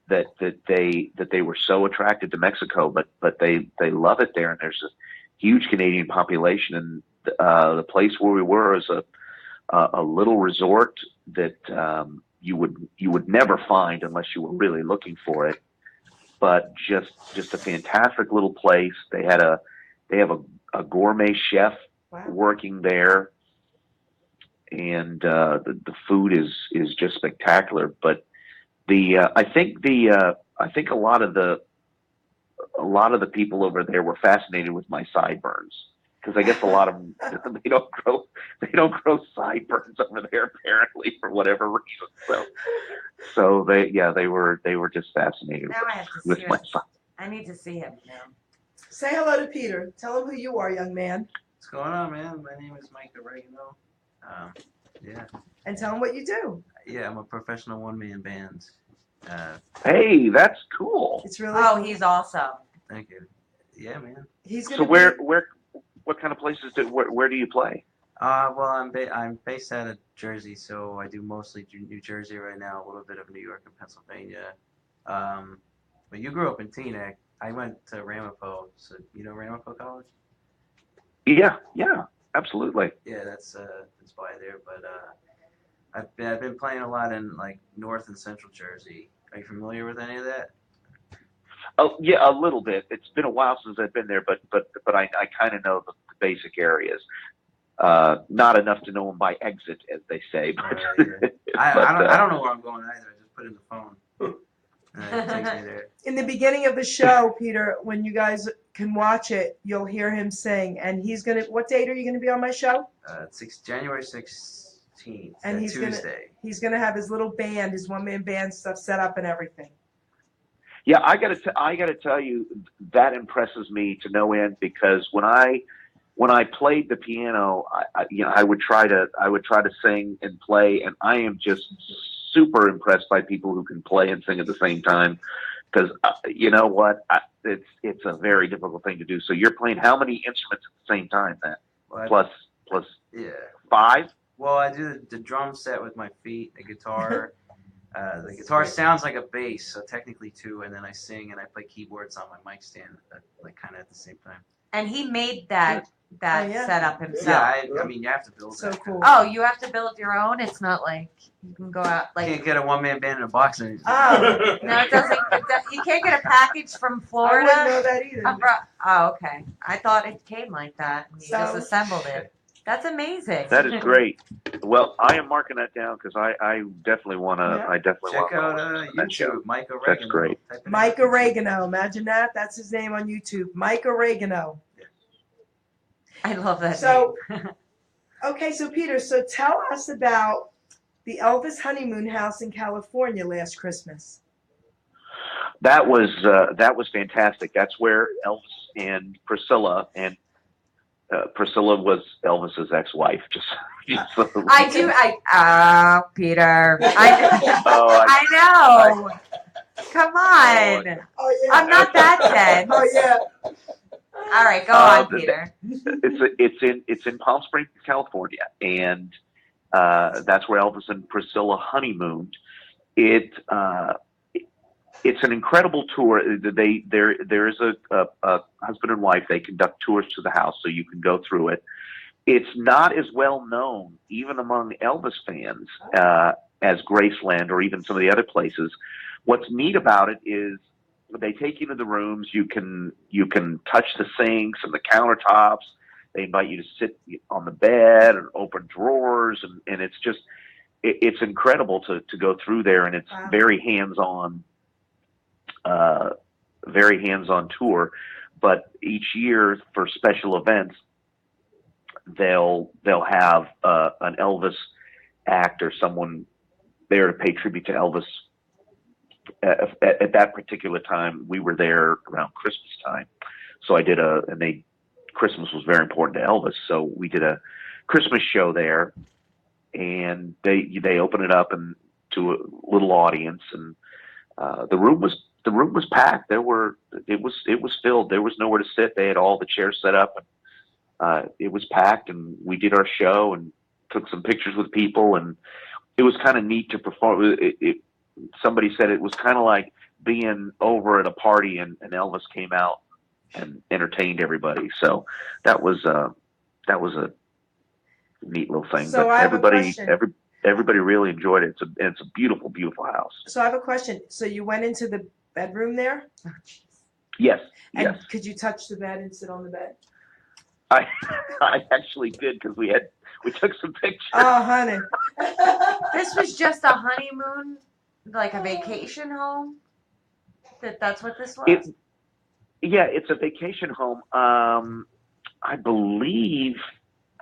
that they were so attracted to Mexico, but they love it there, and there's a huge Canadian population, and the place where we were is a little resort that you would never find unless you were really looking for it. But just a fantastic little place. They have a gourmet chef working there, and the food is just spectacular. But I think a lot of the people over there were fascinated with my sideburns, because I guess a lot of them they don't grow sideburns over there apparently for whatever reason. So they were just fascinated Now I have to with see my him. sideburns. I need to see him now. Say hello to Peter. Tell him who you are, young man. What's going on, man? My name is Mike Oregano. Yeah. And tell him what you do. Yeah, I'm a professional one-man band. Hey, that's cool. It's really Oh, cool. he's awesome. Thank you. Yeah, man. He's So gonna what kind of places where do you play? Well, I'm based out of Jersey, so I do mostly New Jersey right now, a little bit of New York and Pennsylvania. But you grew up in Teaneck. I went to Ramapo, so you know Ramapo College? Yeah, absolutely. Yeah, that's by there. But I've been playing a lot in like North and Central Jersey. Are you familiar with any of that? Oh yeah, a little bit. It's been a while since I've been there, but I kind of know the basic areas. Not enough to know them by exit, as they say. But, Yeah. I don't know where I'm going either. I just put in the phone, and it takes me there. in the beginning of the show, Peter, when you guys can watch it, you'll hear him sing. And he's gonna. What date are you gonna be on my show? January 16th. And that he's Tuesday. He's gonna have his little band, his one-man band stuff set up and everything. yeah, I gotta tell you, that impresses me to no end, because when I played the piano, I would try to sing and play, and I am just super impressed by people who can play and sing at the same time, because you know what, it's a very difficult thing to do. So you're playing how many instruments at the same time then? Well, Plus yeah. 5? Well, I do the drum set with my feet, the guitar. The guitar sounds like a bass, so technically 2, and then I sing and I play keyboards on my mic stand, like kind of at the same time. And he made that yeah. setup himself. Yeah, I mean, you have to build So that. cool. Oh, you have to build your own? It's not like you can go out You like. can't get a one-man band in a box. And Oh, No, it doesn't. You can't get a package from Florida. I wouldn't know that either. Oh, okay. I thought it came like that. And you just So- assembled it. That's amazing. That is great. Well, I am marking that down, because I definitely want to. Yeah. I definitely check want out to that show. YouTube, Mike Oregano. That's great. Type in Mike YouTube. Oregano. Imagine that. That's his name on YouTube. Mike Oregano. I love that. So, name. okay, so Peter, so tell us about the Elvis honeymoon house in California last Christmas. That was fantastic. That's where Elvis and Priscilla, and Priscilla was Elvis's ex-wife. Just so I do. Peter. Oh, I know. Come on. Oh yeah. I'm not that dense. Oh yeah. All right, go on, Peter. it's in Palm Springs, California, and that's where Elvis and Priscilla honeymooned. it's an incredible tour. There is a husband and wife. They conduct tours to the house, so you can go through it. It's not as well known, even among Elvis fans, as Graceland or even some of the other places. What's neat about it is they take you to the rooms. You can touch the sinks and the countertops. They invite you to sit on the bed and open drawers, and it's just it's incredible to go through there, and it's very hands-on tour. But each year for special events, they'll have an Elvis act or someone there to pay tribute to Elvis. At that particular time, we were there around Christmas time, so I did Christmas was very important to Elvis, so we did a Christmas show there, and they opened it up and to a little audience, and the room was packed. It was filled. There was nowhere to sit. They had all the chairs set up, and it was packed. And we did our show and took some pictures with people, and it was kind of neat to perform. Somebody said it was kind of like being over at a party and Elvis came out and entertained everybody. So that was a neat little thing. So but I have a question. everybody really enjoyed it. It's a beautiful, beautiful house. So I have a question. So you went into the bedroom there? Yes. And Yes. could you touch the bed and sit on the bed? I actually did because we took some pictures. Oh, honey. This was just a honeymoon, like a vacation home. That's what this was. It's a vacation home. I believe.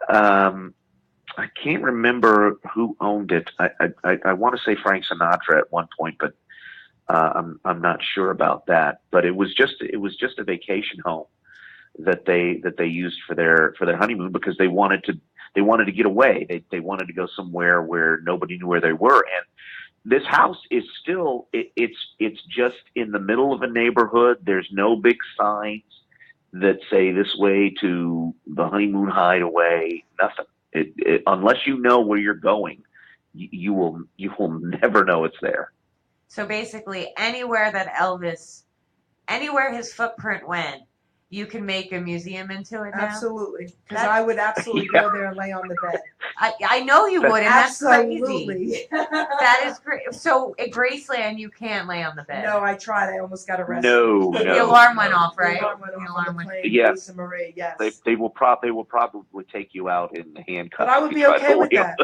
I can't remember who owned it. I want to say Frank Sinatra at one point, but I'm not sure about that. But it was just a vacation home that they used for their honeymoon because they wanted to get away. They wanted to go somewhere where nobody knew where they were. And this house is still it's just in the middle of a neighborhood. There's no big signs that say this way to the honeymoon hideaway. Nothing. Unless you know where you're going, you will never know it's there. So basically, anywhere his footprint went, you can make a museum into it now? Absolutely. Because I would absolutely go there and lay on the bed. I know you would, and that's crazy. Absolutely. That is great. So at Graceland, you can't lay on the bed. No, I tried. I almost got arrested. No. The alarm went off, right? The alarm went off on the plane. Yes. Lisa Marie, yes. They will probably take you out in the handcuffs. But I would be okay with that.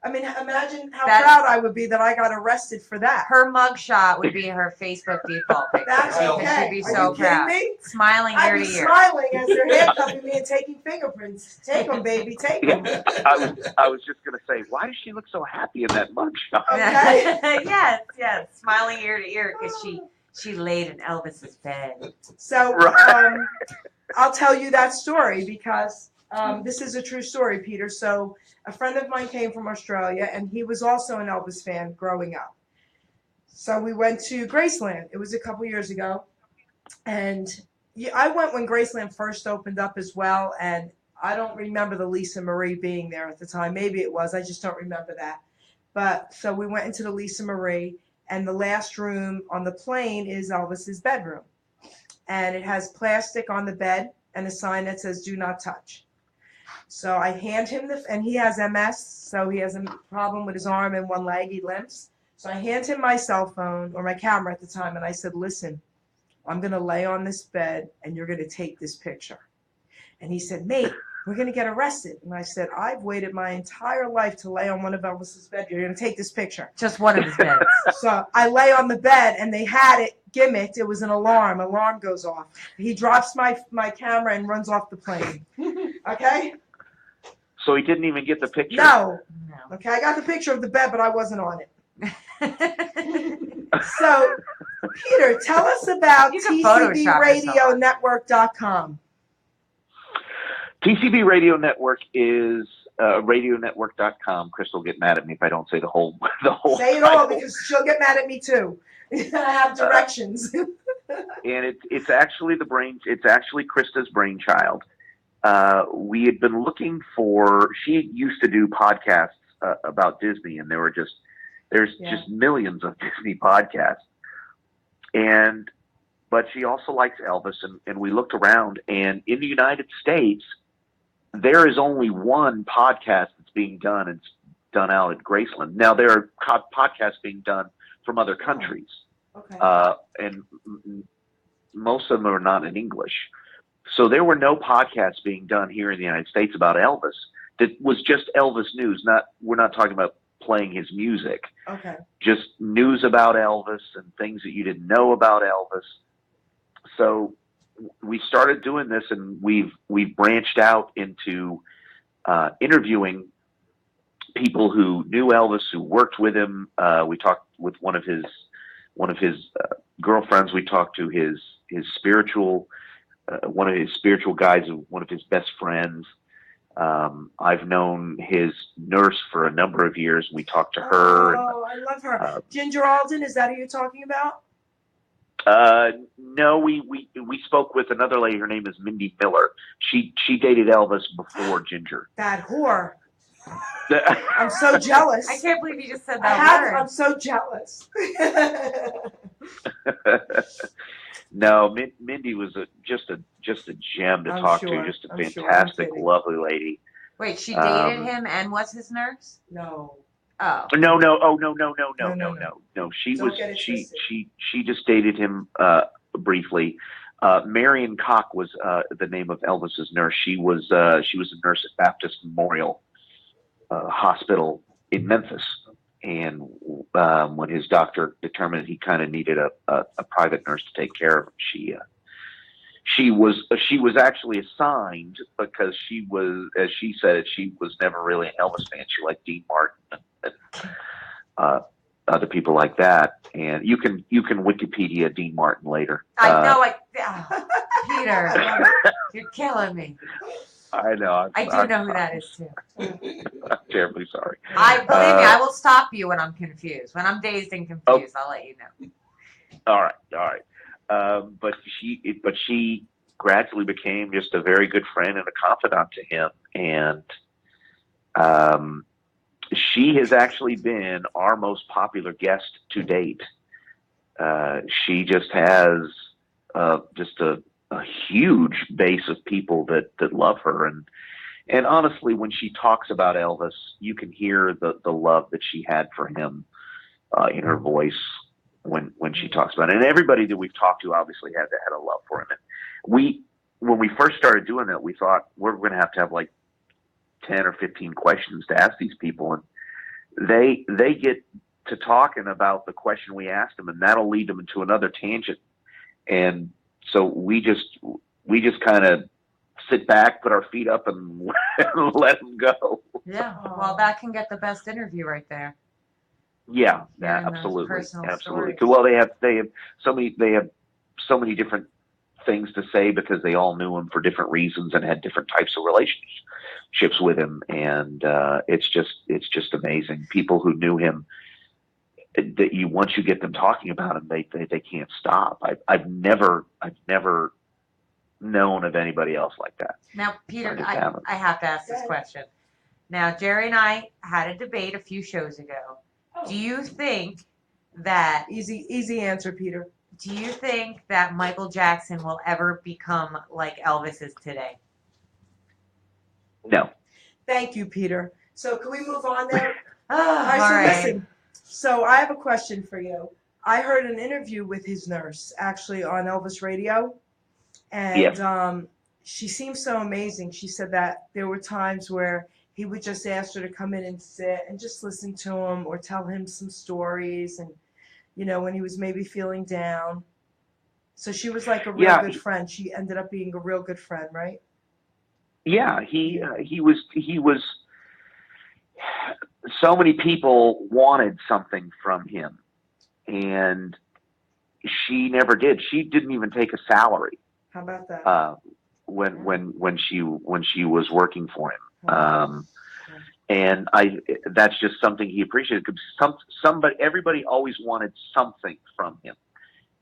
I mean, imagine how proud I would be that I got arrested for that. Her mugshot would be her Facebook default picture. That's okay. She'd be Are so you proud. kidding me? Smiling ear I'd to be ear. smiling as they're handcuffing me and taking fingerprints. Take them, baby. Take them. I was just going to say, why does she look so happy in that mugshot? Okay. yes. Smiling ear to ear because she laid in Elvis's bed. So I'll tell you that story because this is a true story, Peter. So a friend of mine came from Australia, and he was also an Elvis fan growing up. So we went to Graceland. It was a couple years ago. And I went when Graceland first opened up as well, and I don't remember the Lisa Marie being there at the time. Maybe it was. I just don't remember that. But so we went into the Lisa Marie, and the last room on the plane is Elvis's bedroom. And it has plastic on the bed and a sign that says, "Do not touch." So I hand him and he has MS, so he has a problem with his arm and one leg, he limps. So I hand him my cell phone, or my camera at the time, and I said, "Listen, I'm going to lay on this bed, and you're going to take this picture." And he said, "Mate, we're going to get arrested." And I said, "I've waited my entire life to lay on one of Elvis's beds. You're going to take this picture." Just one of his beds. So I lay on the bed, and they had it gimmicked. It was an alarm. Alarm goes off. He drops my camera and runs off the plane. Okay? So he didn't even get the picture? No. Okay, I got the picture of the bed, but I wasn't on it. So, Peter, tell us about TCBRadioNetwork.com. TCB Radio Network is radionetwork.com. Crystal will get mad at me if I don't say the whole Say it all, because she'll get mad at me too. I have directions. And it's actually Krista's brainchild. We had been looking for. She used to do podcasts about Disney, and there's just millions of Disney podcasts. But she also likes Elvis, and we looked around, and in the United States, there is only one podcast that's being done. It's done out at Graceland. Now there are podcasts being done from other countries, Okay. and most of them are not in English. So there were no podcasts being done here in the United States about Elvis. That was just Elvis news. We're not talking about playing his music. Okay. Just news about Elvis and things that you didn't know about Elvis. So we started doing this, and we've branched out into interviewing people who knew Elvis, who worked with him. We talked with one of his girlfriends. We talked to his spiritual one of his spiritual guides, one of his best friends. I've known his nurse for a number of years. We talked to her. Oh, I love her. Ginger Alden, is that who you're talking about? No, we spoke with another lady. Her name is Mindy Miller. She dated Elvis before Ginger. That whore. I'm so jealous. I can't believe you just said that word. I'm so jealous. No, Mindy was just a gem to talk to. Just a fantastic, lovely lady. Wait, she dated him and was his nurse? No. Oh. No. No. She just dated him briefly. Marion Koch was the name of Elvis's nurse. She was a nurse at Baptist Memorial Hospital in Memphis. And when his doctor determined he kind of needed a private nurse to take care of him, she was actually assigned because she was, as she said, she was never really an Elvis fan. She liked Dean Martin and other people like that. And you can Wikipedia Dean Martin later. I know, Peter, you're killing me. I know. I do know who that is too. I'm terribly sorry. Believe me, I will stop you when I'm confused. When I'm dazed and confused, I'll let you know. All right. But she gradually became just a very good friend and a confidant to him, and she has actually been our most popular guest to date. She just has just a huge base of people that love her, and honestly, when she talks about Elvis, you can hear the love that she had for him in her voice when she talks about it. And everybody that we've talked to obviously had a love for him. And when we first started doing that, we thought we're going to have like 10 or 15 questions to ask these people, and they get to talking about the question we asked them, and that'll lead them into another tangent. And so we just kind of sit back, put our feet up, and let them go. Yeah, well, that can get the best interview right there. Yeah, absolutely. Well, they have so many different things to say because they all knew him for different reasons and had different types of relationships with him, and it's just amazing. People who knew him, that once you get them talking about him, they can't stop. I've never known of anybody else like that. Now, Peter, I have to ask this question. Now, Jerry and I had a debate a few shows ago. Do you think that easy answer, Peter? Do you think that Michael Jackson will ever become like Elvis is today? No. Thank you, Peter. So can we move on now? All right. Listen. So I have a question for you. I heard an interview with his nurse actually on Elvis Radio, and she seems so amazing. She said that there were times where he would just ask her to come in and sit and just listen to him or tell him some stories, and when he was maybe feeling down. So she was like a real good friend. She ended up being a real good friend, right? Yeah, he was. So many people wanted something from him, and she never did. She didn't even take a salary. How about that? When she was working for him, and that's just something he appreciated. Because everybody always wanted something from him,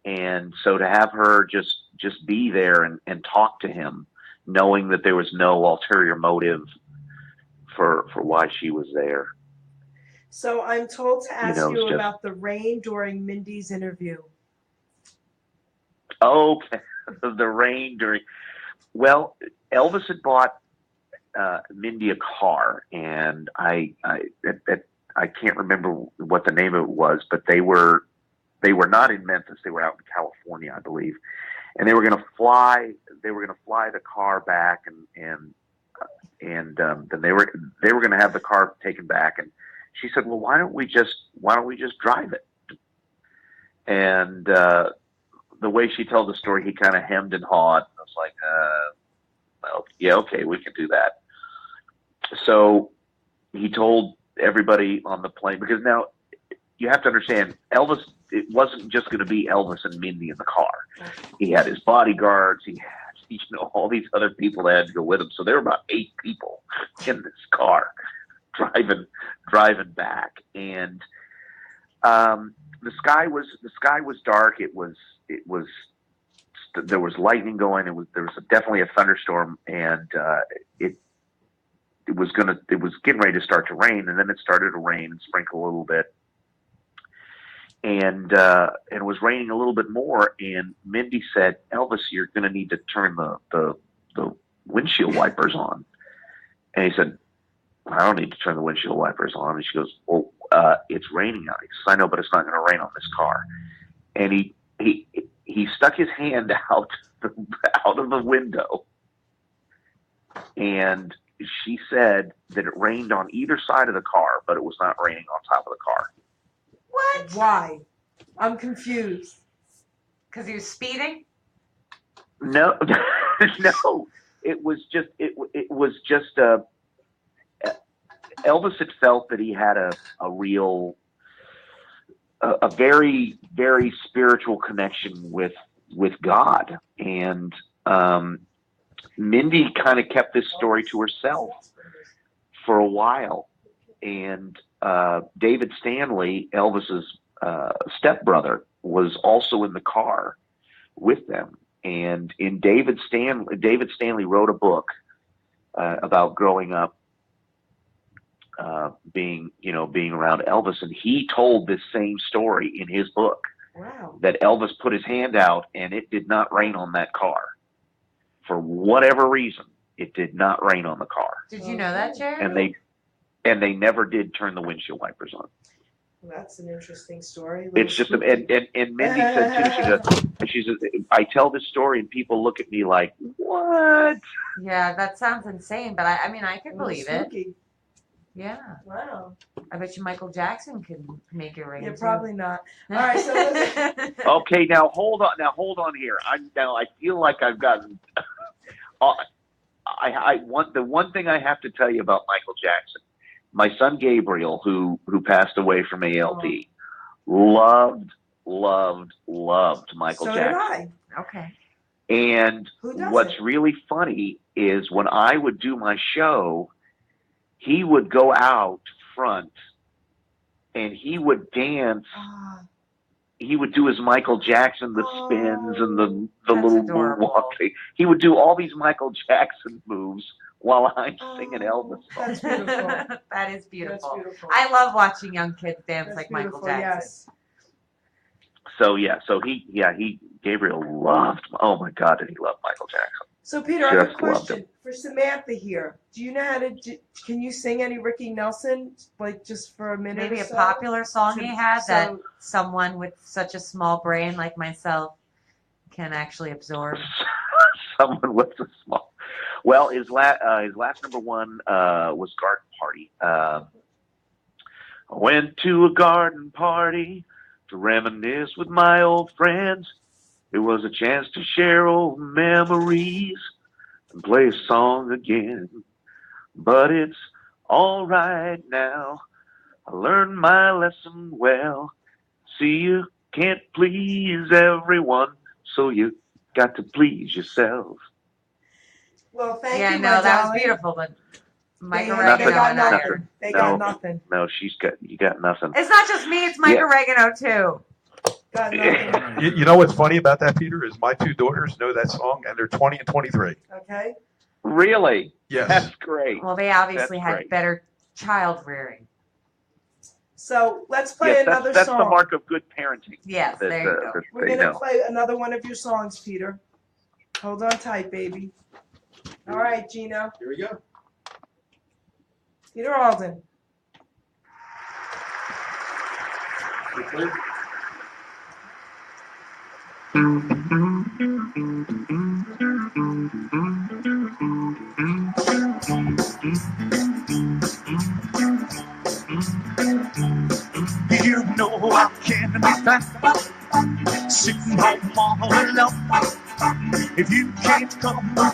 and so to have her just be there and talk to him, knowing that there was no ulterior motive for why she was there. So I'm told to ask you about the rain during Mindy's interview. Okay, the rain during. Well, Elvis had bought Mindy a car, and I can't remember what the name of it was, but they were not in Memphis. They were out in California, I believe, and they were going to fly. They were going to fly the car back, and then they were going to have the car taken back. And she said, "Well, why don't we just drive it?" And the way she told the story, he kind of hemmed and hawed. I was like, well, yeah, okay, we can do that. So he told everybody on the plane, because now you have to understand, Elvis, it wasn't just going to be Elvis and Mindy in the car. He had his bodyguards. He had, all these other people that had to go with him. So there were about 8 people in this car driving back. And the sky was dark. There was lightning going. There was definitely a thunderstorm, and it was getting ready to start to rain, and then it started to rain and sprinkle a little bit, and it was raining a little bit more. And Mindy said, "Elvis, you're going to need to turn the windshield wipers on." And he said, "I don't need to turn the windshield wipers on." And she goes, "Well, it's raining out." He says, "I know, but it's not going to rain on this car." And he stuck his hand out of the window, and she said that it rained on either side of the car, but it was not raining on top of the car. What? Why? I'm confused. Because he was speeding? No, no. It was just Elvis had felt that he had a very, very spiritual connection with God, and Mindy kind of kept this story to herself for a while. And David Stanley, Elvis's stepbrother, was also in the car with them. And David Stanley wrote a book about growing up, being around Elvis, and he told this same story in his book. Wow. That Elvis put his hand out and it did not rain on that car. For whatever reason, it did not rain on the car. Did you know that, Jerry? And they never did turn the windshield wipers on. Well, that's an interesting story. It's just and Mindy said too, she says, I tell this story and people look at me like, what? Yeah, that sounds insane, but I mean I can believe it. Spooky. Yeah. Wow. I bet you Michael Jackson can make it rain. Yeah, too. probably not. All right, so Okay, now hold on here. I feel like I've gotten. The one thing I have to tell you about Michael Jackson. My son Gabriel, who passed away from ALD, loved Michael so Jackson. did I. Okay. And what's really funny is when I would do my show, he would go out front and he would dance. He would do his Michael Jackson, the spins and the little moonwalk thing. He would do all these Michael Jackson moves while I'm singing Elvis. That's beautiful. That is beautiful. That's beautiful. I love watching young kids dance like beautiful, Michael Jackson. Yes. So Gabriel loved. Oh my God, did he love Michael Jackson? So Peter, I have a Just loved question for Samantha here. Do you know how to? Can you sing any Ricky Nelson, like just for a minute? Maybe or a so? popular song he had that so- someone with such a small brain like myself can actually absorb. Someone with a small. Well, his last number one was Garden Party. I went to a garden party to reminisce with my old friends. It was a chance to share old memories and play a song again. But it's all right now. I learned my lesson well. See, you can't please everyone, so you got to please yourself. Well, thank Yeah, you, no, my that was darling. beautiful, but Mike They Oregano got and I nothing. are. They No. got nothing. No, you got nothing. It's not just me, it's Mike Yeah. Oregano too. Got nothing. You know what's funny about that, Peter, is my 2 daughters know that song, and they're 20 and 23. Okay. Really? Yes. That's great. Well, they obviously That's had great. better child rearing. So let's play Yes, another that's the song. mark of good parenting. Yes, that, there you go. that We're they gonna know. play another one of your songs, Peter. Hold on tight, baby. All right, Gino. Here we go. Peter Alden. You clear? You know I can't be found sitting home all alone. If you can't come around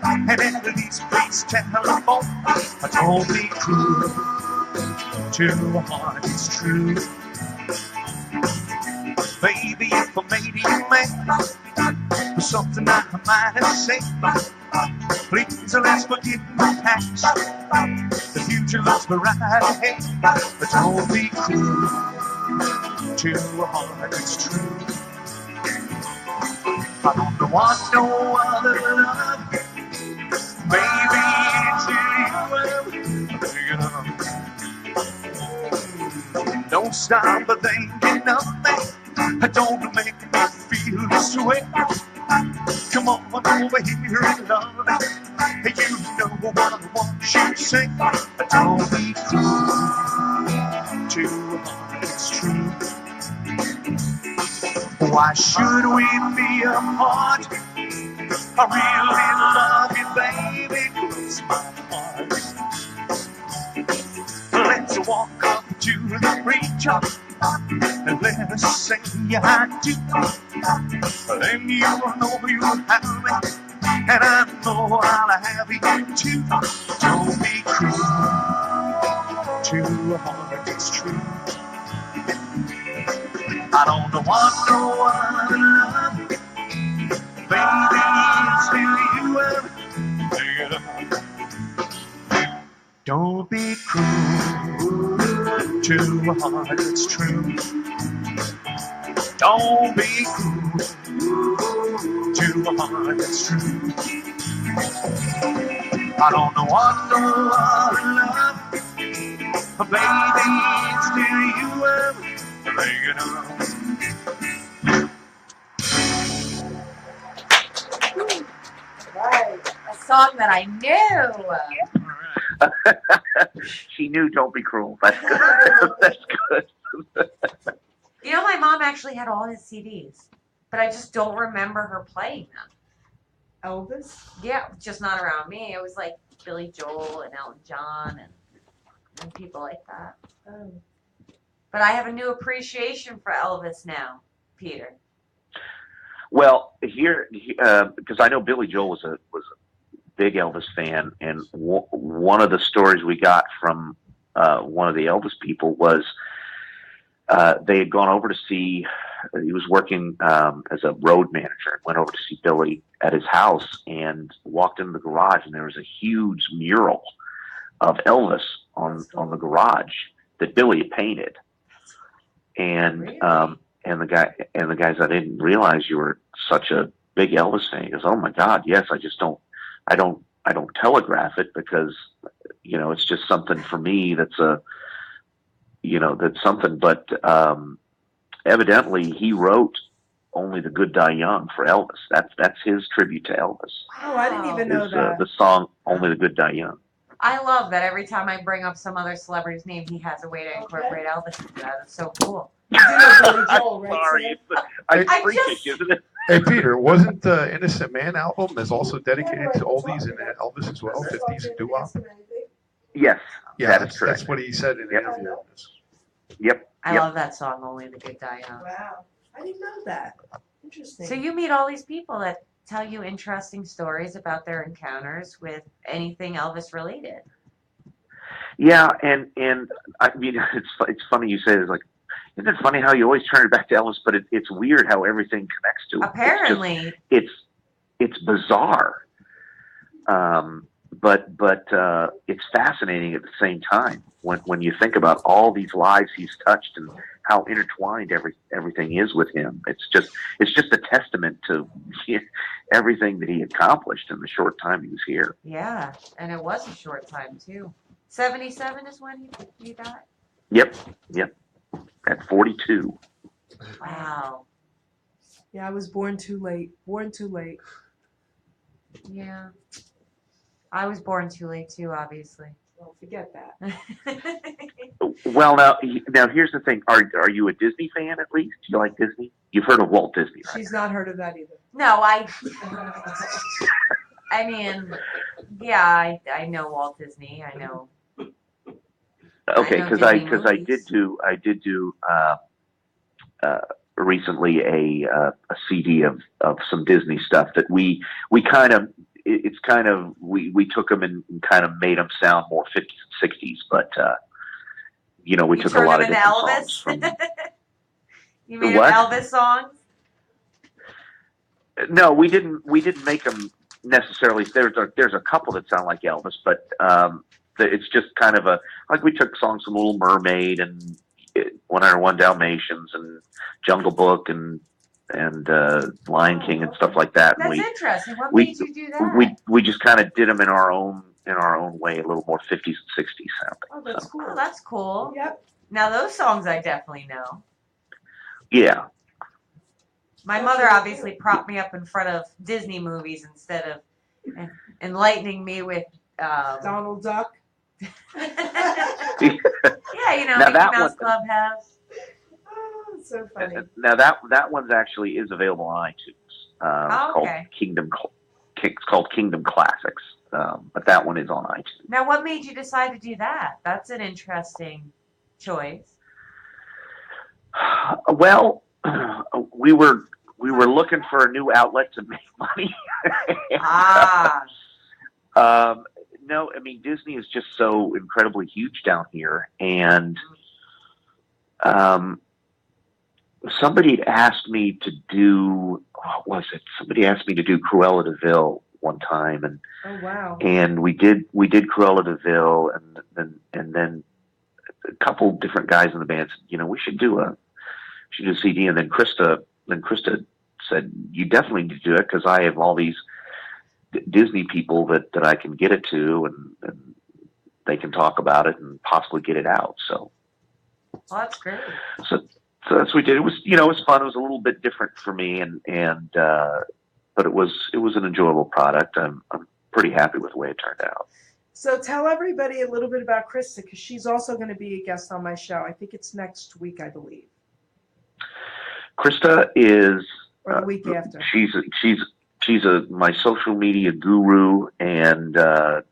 and at least please telephone, don't be cruel to a heart it's true. Baby, if I made you mad for something I might have said, please let's forget the past. The future looks bright ahead, but don't be cruel to a heart that's true. I don't want no other love, baby, it's you. Don't stop thinking of me, don't make me feel this way. Come on over here and love me. You know what I want you to say. Don't be cruel to a heart that's true. Why should we be apart? I really love you, baby. Close my heart. Let's walk up to the preacher and let's say I do. Then you'll know you'll have me, and I know I'll have you too. Don't be cruel to a heart that's true. I don't want no other love, baby, it's still you. Don't be cruel to a heart that's true. Don't be cruel to a heart that's true. I don't want no other love, baby, it's still you. Bring it on. Right. A song that I knew. She knew "Don't Be Cruel." That's good. That's good. You know, my mom actually had all his CDs, but I just don't remember her playing them. Elvis? Yeah, just not around me. It was like Billy Joel and Elton John and people like that. Oh. But I have a new appreciation for Elvis now, Peter. Well, here, because I know Billy Joel was a big Elvis fan, and one of the stories we got from one of the Elvis people was they had gone over to see. He was working as a road manager. Went over to see Billy at his house and walked into the garage, and there was a huge mural of Elvis on the garage that Billy had painted. And Really? and the guy said, I didn't realize you were such a big Elvis fan. He goes, oh my God, yes. I don't telegraph it because, you know, it's just something for me that's something. But evidently he wrote Only the Good Die Young for Elvis. That's his tribute to Elvis. Oh, I didn't even know Is that. the song Only the Good Die Young. I love that every time I bring up some other celebrity's name, he has a way to incorporate Elvis into that. It's so cool. You do know Billy Joel, I'm right, sorry. Sam? It's I freakish, just- isn't it? Hey, Peter, wasn't the Innocent Man album is also dedicated to oldies and Elvis as well, 50s and doo-wop? Yes, Yeah, that is correct. that's what he said in an Yep. interview. Yep. I Yep. love that song, Only the Good Die Young. Wow. I didn't know that. Interesting. So you meet all these people that tell you interesting stories about their encounters with anything Elvis related. Yeah, and I mean, it's funny you say it's like, isn't it funny how you always turn it back to Elvis, but it's weird how everything connects to it. Apparently. It's bizarre, but it's fascinating at the same time when you think about all these lives he's touched and how intertwined everything is with him. It's just a testament to everything that he accomplished in the short time he was here. Yeah, and it was a short time too. 77 is when he died. Yep. At 42. Wow. Yeah, I was born too late. Yeah. I was born too late too, obviously. Don't forget that. Well, now here's the thing. Are you a Disney fan at least? Do you like Disney? You've heard of Walt Disney, right? She's not heard of that either. No, I mean, yeah, I know Walt Disney. I know. Okay, I know because Disney I movies. did do recently a CD of some Disney stuff that we kind of it's kind of we took them and kind of made them sound more 50s and 60s, but we You took a turned lot them of into different Elvis? songs from. You made What? them Elvis songs? No, we didn't make them necessarily. There's a couple that sound like Elvis, but it's just kind of like we took songs from Little Mermaid and 101 Dalmatians and Jungle Book and Lion King and stuff like that. That's And interesting. What we made you do that? we just kind of did them in our own way, a little more 50s and 60s sounding. Oh, that's cool. Oh, that's cool. Yep. Now those songs I definitely know. Yeah. My mother obviously propped me up in front of Disney movies instead of enlightening me with Donald Duck. yeah, Now Mickey that Mouse one- Club has. Oh, it's so funny. Now that one's actually is available on iTunes. It's Okay. It's called Kingdom Classics, but that one is on iTunes. Now, what made you decide to do that? That's an interesting choice. Well, we were looking for a new outlet to make money. Ah. No, I mean Disney is just so incredibly huge down here, and somebody had asked me to do what was it? Somebody asked me to do Cruella de Vil one time, and Oh, wow. and we did Cruella de Vil, and then a couple different guys in the band said, we should do a CD, and then Krista said, you definitely need to do it because I have all these Disney people that I can get it to, and they can talk about it and possibly get it out. So, Well, that's great. so that's what we did. It was, it was fun. It was a little bit different for me, but it was an enjoyable product. I'm pretty happy with the way it turned out. So tell everybody a little bit about Krista, because she's also going to be a guest on my show. I think it's next week, I believe. Krista is, Or the week after. She's my social media guru, and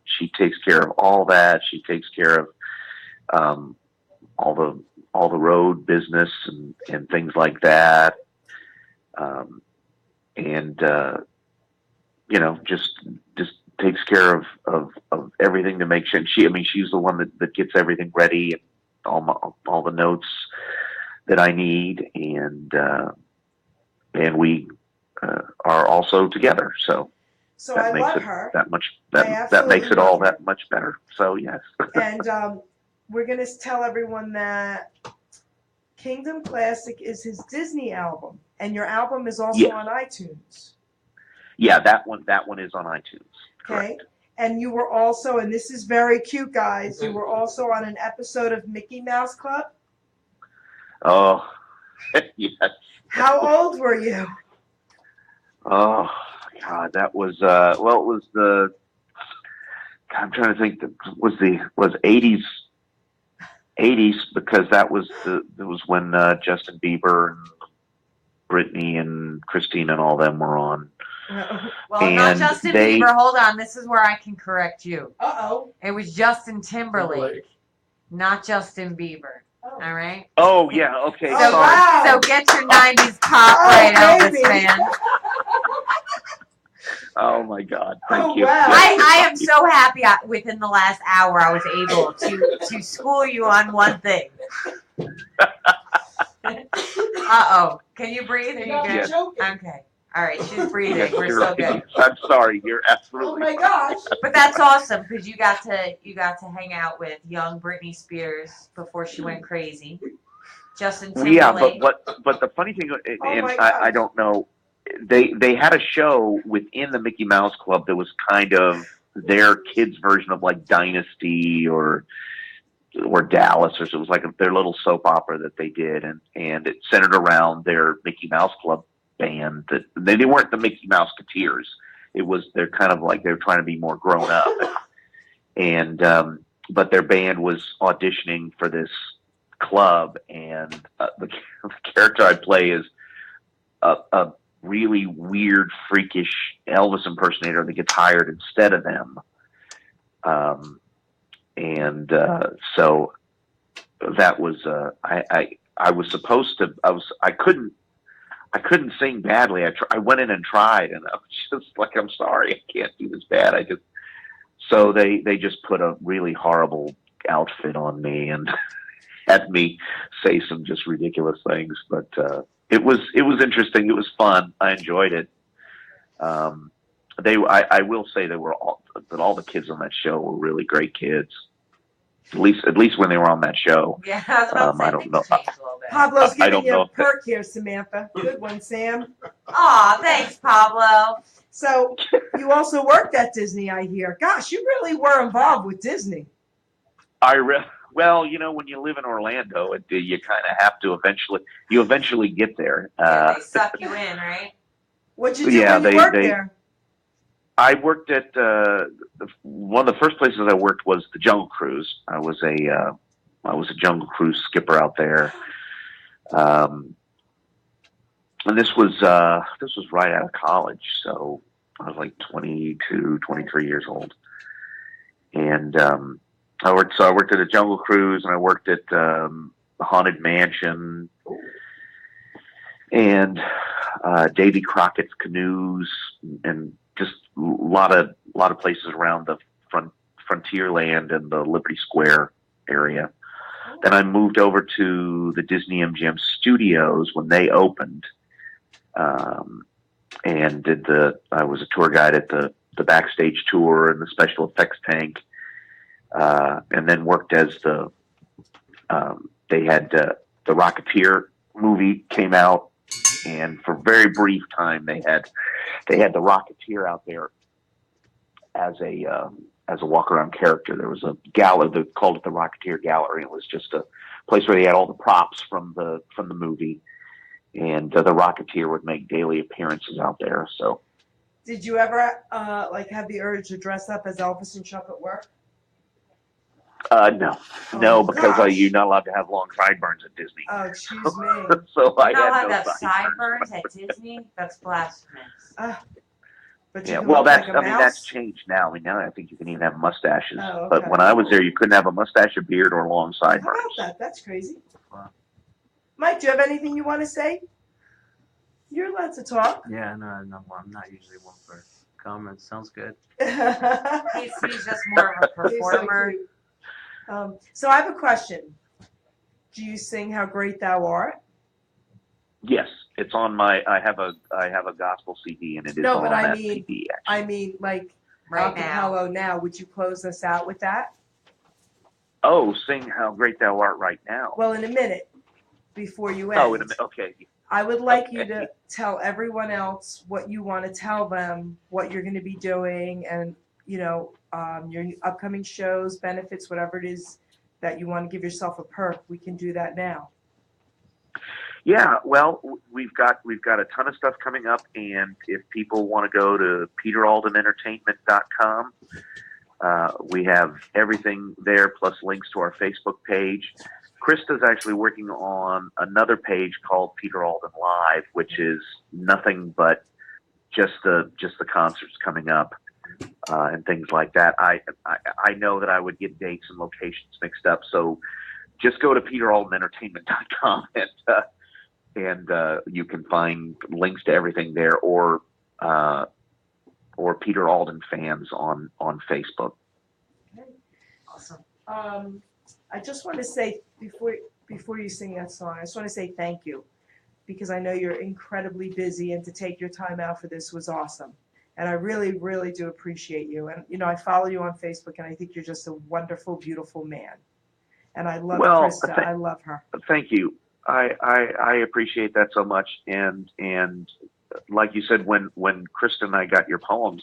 she takes care of all that. She takes care of all the road business and things like that, just takes care of everything to make sure. She's the one that gets everything ready and all the notes that I need, and we are also together. So that I makes love it her. that much. I That makes absolutely it all love her. that much better. So yes. And we're going to tell everyone that Kingdom Classic is his Disney album, and your album is also Yes. on iTunes. Yeah, that one is on iTunes. Okay. And you were also, and this is very cute, guys, you were also on an episode of Mickey Mouse Club. Oh, yes. How old were you? Oh God, that was it was the. I'm trying to think. That was 80s because that was when Justin Bieber and Britney and Christine and all them were on. Well, And not Justin Bieber. Hold on. This is where I can correct you. Uh-oh. It was Justin Timberlake, not Justin Bieber. All right? Oh yeah, okay. So, Sorry. wow. so get your 90s pop Oh, right, Elvis baby. fan. Oh my God! Thank Oh, you. wow. I am so happy within the last hour I was able to school you on one thing. Uh-oh. Can you breathe? Are you No, good? Yes. joking. Okay. All right. She's breathing. Yes, We're you're so good. right. I'm sorry. You're Oh absolutely. my gosh. But that's awesome because you got to hang out with young Britney Spears before she went crazy. Justin Yeah, Timberlake. but the funny thing, and my I gosh. don't know, they had a show within the Mickey Mouse Club that was kind of their kids' version of like Dynasty or or Dallas, or so it was like their little soap opera that they did, and it centered around their Mickey Mouse Club band. That they weren't the Mickey Mouse Keteers. They're kind of like they're trying to be more grown up, and but their band was auditioning for this club, and the character I play is a really weird, freakish Elvis impersonator that gets hired instead of them. So that was I was supposed to I couldn't sing badly. I went in and tried, and I was just like, I'm sorry, I can't do this bad. So they just put a really horrible outfit on me and had me say some just ridiculous things. But it was interesting. It was fun. I enjoyed it. I will say that all the kids on that show were really great kids. At least when they were on that show. Yeah, I was about to say, I don't know. things changed a little bit. Pablo's I giving don't you know a perk here, Samantha. Good one, Sam. Aw, thanks, Pablo. So you also worked at Disney, I hear. Gosh, you really were involved with Disney. Well, when you live in Orlando, you kind of have to eventually get there. Yeah, they suck you in, right? What'd you do when you worked there? I worked at one of the first places I worked was the Jungle Cruise. I was a Jungle Cruise skipper out there, and this was right out of college, so I was like 22, 23 years old, and I worked at a Jungle Cruise, and I worked at the Haunted Mansion, and Davy Crockett's Canoes, and just a lot of places around the Frontierland and the Liberty Square area. Then I moved over to the Disney MGM Studios when they opened, and I was a tour guide at the backstage tour and the special effects tank, and then worked as they had the Rocketeer movie came out, and for a very brief time they had the Rocketeer out there as a walk around character. There was a gallery, they called it the Rocketeer Gallery. It was just a place where they had all the props from the movie, and the Rocketeer would make daily appearances out there. So, did you ever have the urge to dress up as Elvis and show up at work? No, because you're not allowed to have long sideburns at Disney. Oh, excuse me. So You're I not had allowed no to have sideburns at Disney? That's blasphemous. But yeah, you well, look like a mouse? that's changed now. I mean, now I think you can even have mustaches. Oh, okay. But when I was there, you couldn't have a mustache, a beard, or long How sideburns. about that? That's crazy. Wow. Mike, do you have anything you want to say? You're allowed to talk. Yeah, no, I'm not usually one for comments. Sounds good. He's just more of a performer. So I have a question. Do you sing "How Great Thou Art"? Yes, it's on my. I have a gospel CD, and it is No, on but that I mean, CD. like Right now. Hello now. Would you close us out with that? Oh, sing "How Great Thou Art" right now. Well, in a minute, before you end. Oh, in a minute. Okay. I would like you to tell everyone else what you want to tell them, what you're going to be doing, and your upcoming shows, benefits, whatever it is that you want to give yourself a perk. We can do that now. Yeah, well, we've got a ton of stuff coming up, and if people want to go to peteraldenentertainment.com, we have everything there, plus links to our Facebook page. Krista's actually working on another page called Peter Alden Live, which is nothing but just the concerts coming up and things like that. I know that I would get dates and locations mixed up, so just go to peteraldenentertainment.com and you can find links to everything there, or Peter Alden fans on Facebook. Okay. Awesome. I just want to say before you sing that song, I just want to say thank you, because I know you're incredibly busy, and to take your time out for this was awesome. And I really, really do appreciate you. And I follow you on Facebook, and I think you're just a wonderful, beautiful man. And I love Krista. I love her. Thank you. I appreciate that so much. And like you said, when Krista and I got your poems,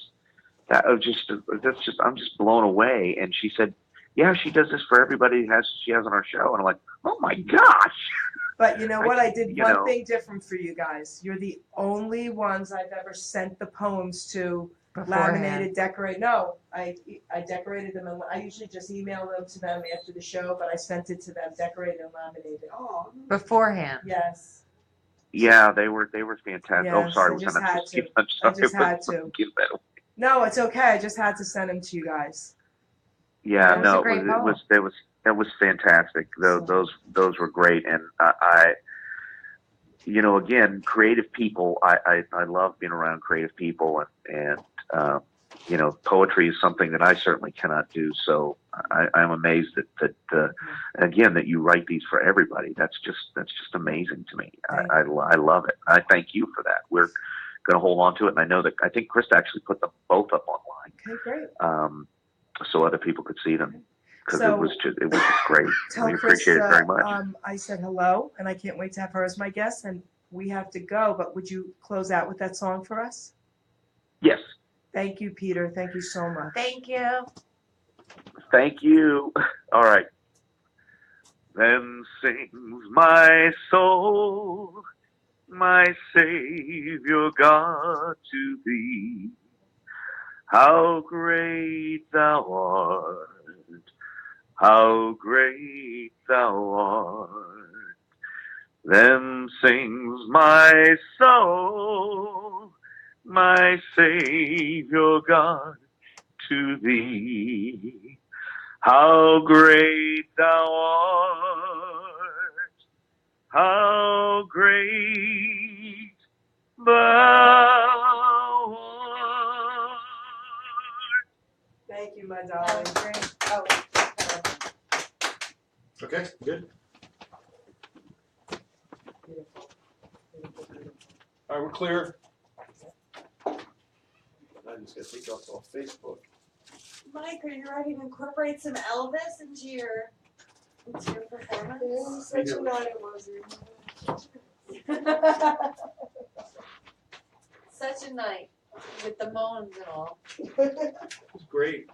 I'm just blown away. And she said, yeah, she does this for everybody she has on our show. And I'm like, oh my gosh. But you know what? I did You one know. thing different for you guys. You're the only ones I've ever sent the poems to. Beforehand. Laminated, decorate. No, I decorated them, and I usually just email them to them after the show. But I sent it to them, decorated and laminated. Oh, Beforehand. yes. Yeah, they were fantastic. Yes, Oh, sorry, I was just I not had supposed to to. give? I'm I sorry, just had to. give that away. No, it's okay. I just had to send them to you guys. Yeah, That was no, a great poem. it was fantastic. Those were great, and I you know, again, creative people. I love being around creative people, and you know, poetry is something that I certainly cannot do. So I'm amazed that again, that you write these for everybody. That's just amazing to me. I love it. I thank you for that. We're going to hold on to it, and I think Krista actually put them both up online. Okay, great. So other people could see them, because So, it was just great. Tell We appreciate it very much. I said hello, and I can't wait to have her as my guest. And we have to go, but would you close out with that song for us? Yes. Thank you, Peter. Thank you so much. Thank you. Thank you. All right. Then sings my soul, my Savior God, to thee. How great thou art, how great thou art. Then sings my soul, my Savior God, to thee. How great thou art, how great thou art. Thank you, my darling. Great. Oh, Okay, good. beautiful. Beautiful, beautiful. All right, we're clear. I just got to take off Facebook. Mike, are you ready to incorporate some Elvis into your performance? Such a night it was. Such a night with the moans and all. It was great.